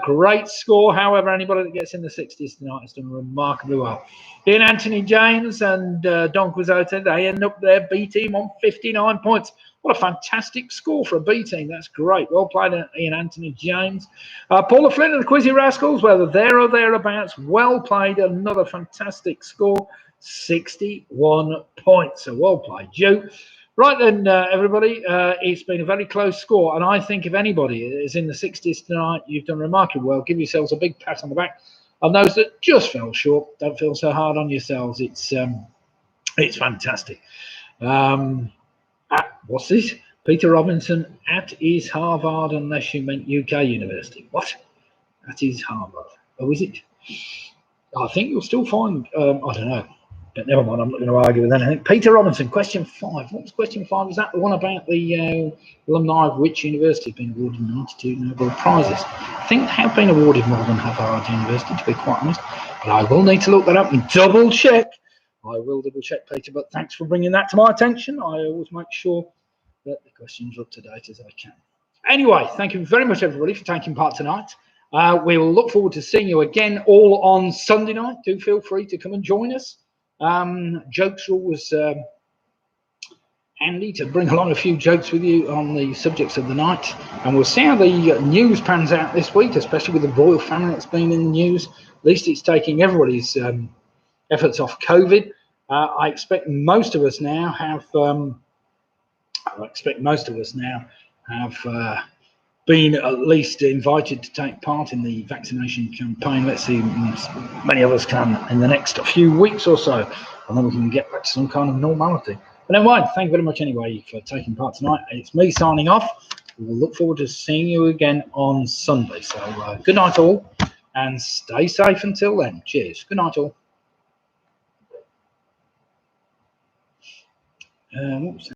Great score. However, anybody that gets in the 60s tonight has done remarkably well. Ian Anthony James and Don Quixote, they end up their B team on 59 points. What a fantastic score for a B team. That's great. Well played, Ian Anthony James. Paula Flynn and the Quizzy Rascals, whether there or thereabouts, well played. Another fantastic score. 61 points. So well played, Joe. Right then, everybody, it's been a very close score, and I think if anybody is in the 60s tonight, you've done remarkably well. Give yourselves a big pat on the back. And those that just fell short, don't feel so hard on yourselves. It's fantastic. What's this? Peter Robinson at is Harvard, unless you meant UK University. What? That is Harvard. Oh, is it? I think you'll still find, I don't know. But never mind, I'm not going to argue with anything. Peter Robinson, question 5. What was question 5? Was that the one about the alumni of which university have been awarded 92 Nobel Prizes? I think they have been awarded more than Harvard University, to be quite honest. But I will need to look that up and double check. I will double check, Peter, but thanks for bringing that to my attention. I always make sure that the questions are up to date as I can. Anyway, thank you very much, everybody, for taking part tonight. We will look forward to seeing you again all on Sunday night. Do feel free to come and join us. Jokes are always handy to bring along a few jokes with you on the subjects of the night. And we'll see how the news pans out this week, especially with the royal family that's been in the news. At least it's taking everybody's efforts off COVID. I expect most of us now have been at least invited to take part in the vaccination campaign. Let's see, many of us can in the next few weeks or so, and then we can get back to some kind of normality. But anyway, thank you very much anyway for taking part tonight. It's me signing off. We will look forward to seeing you again on Sunday. So good night all, and stay safe until then. Cheers. Good night all. Oops.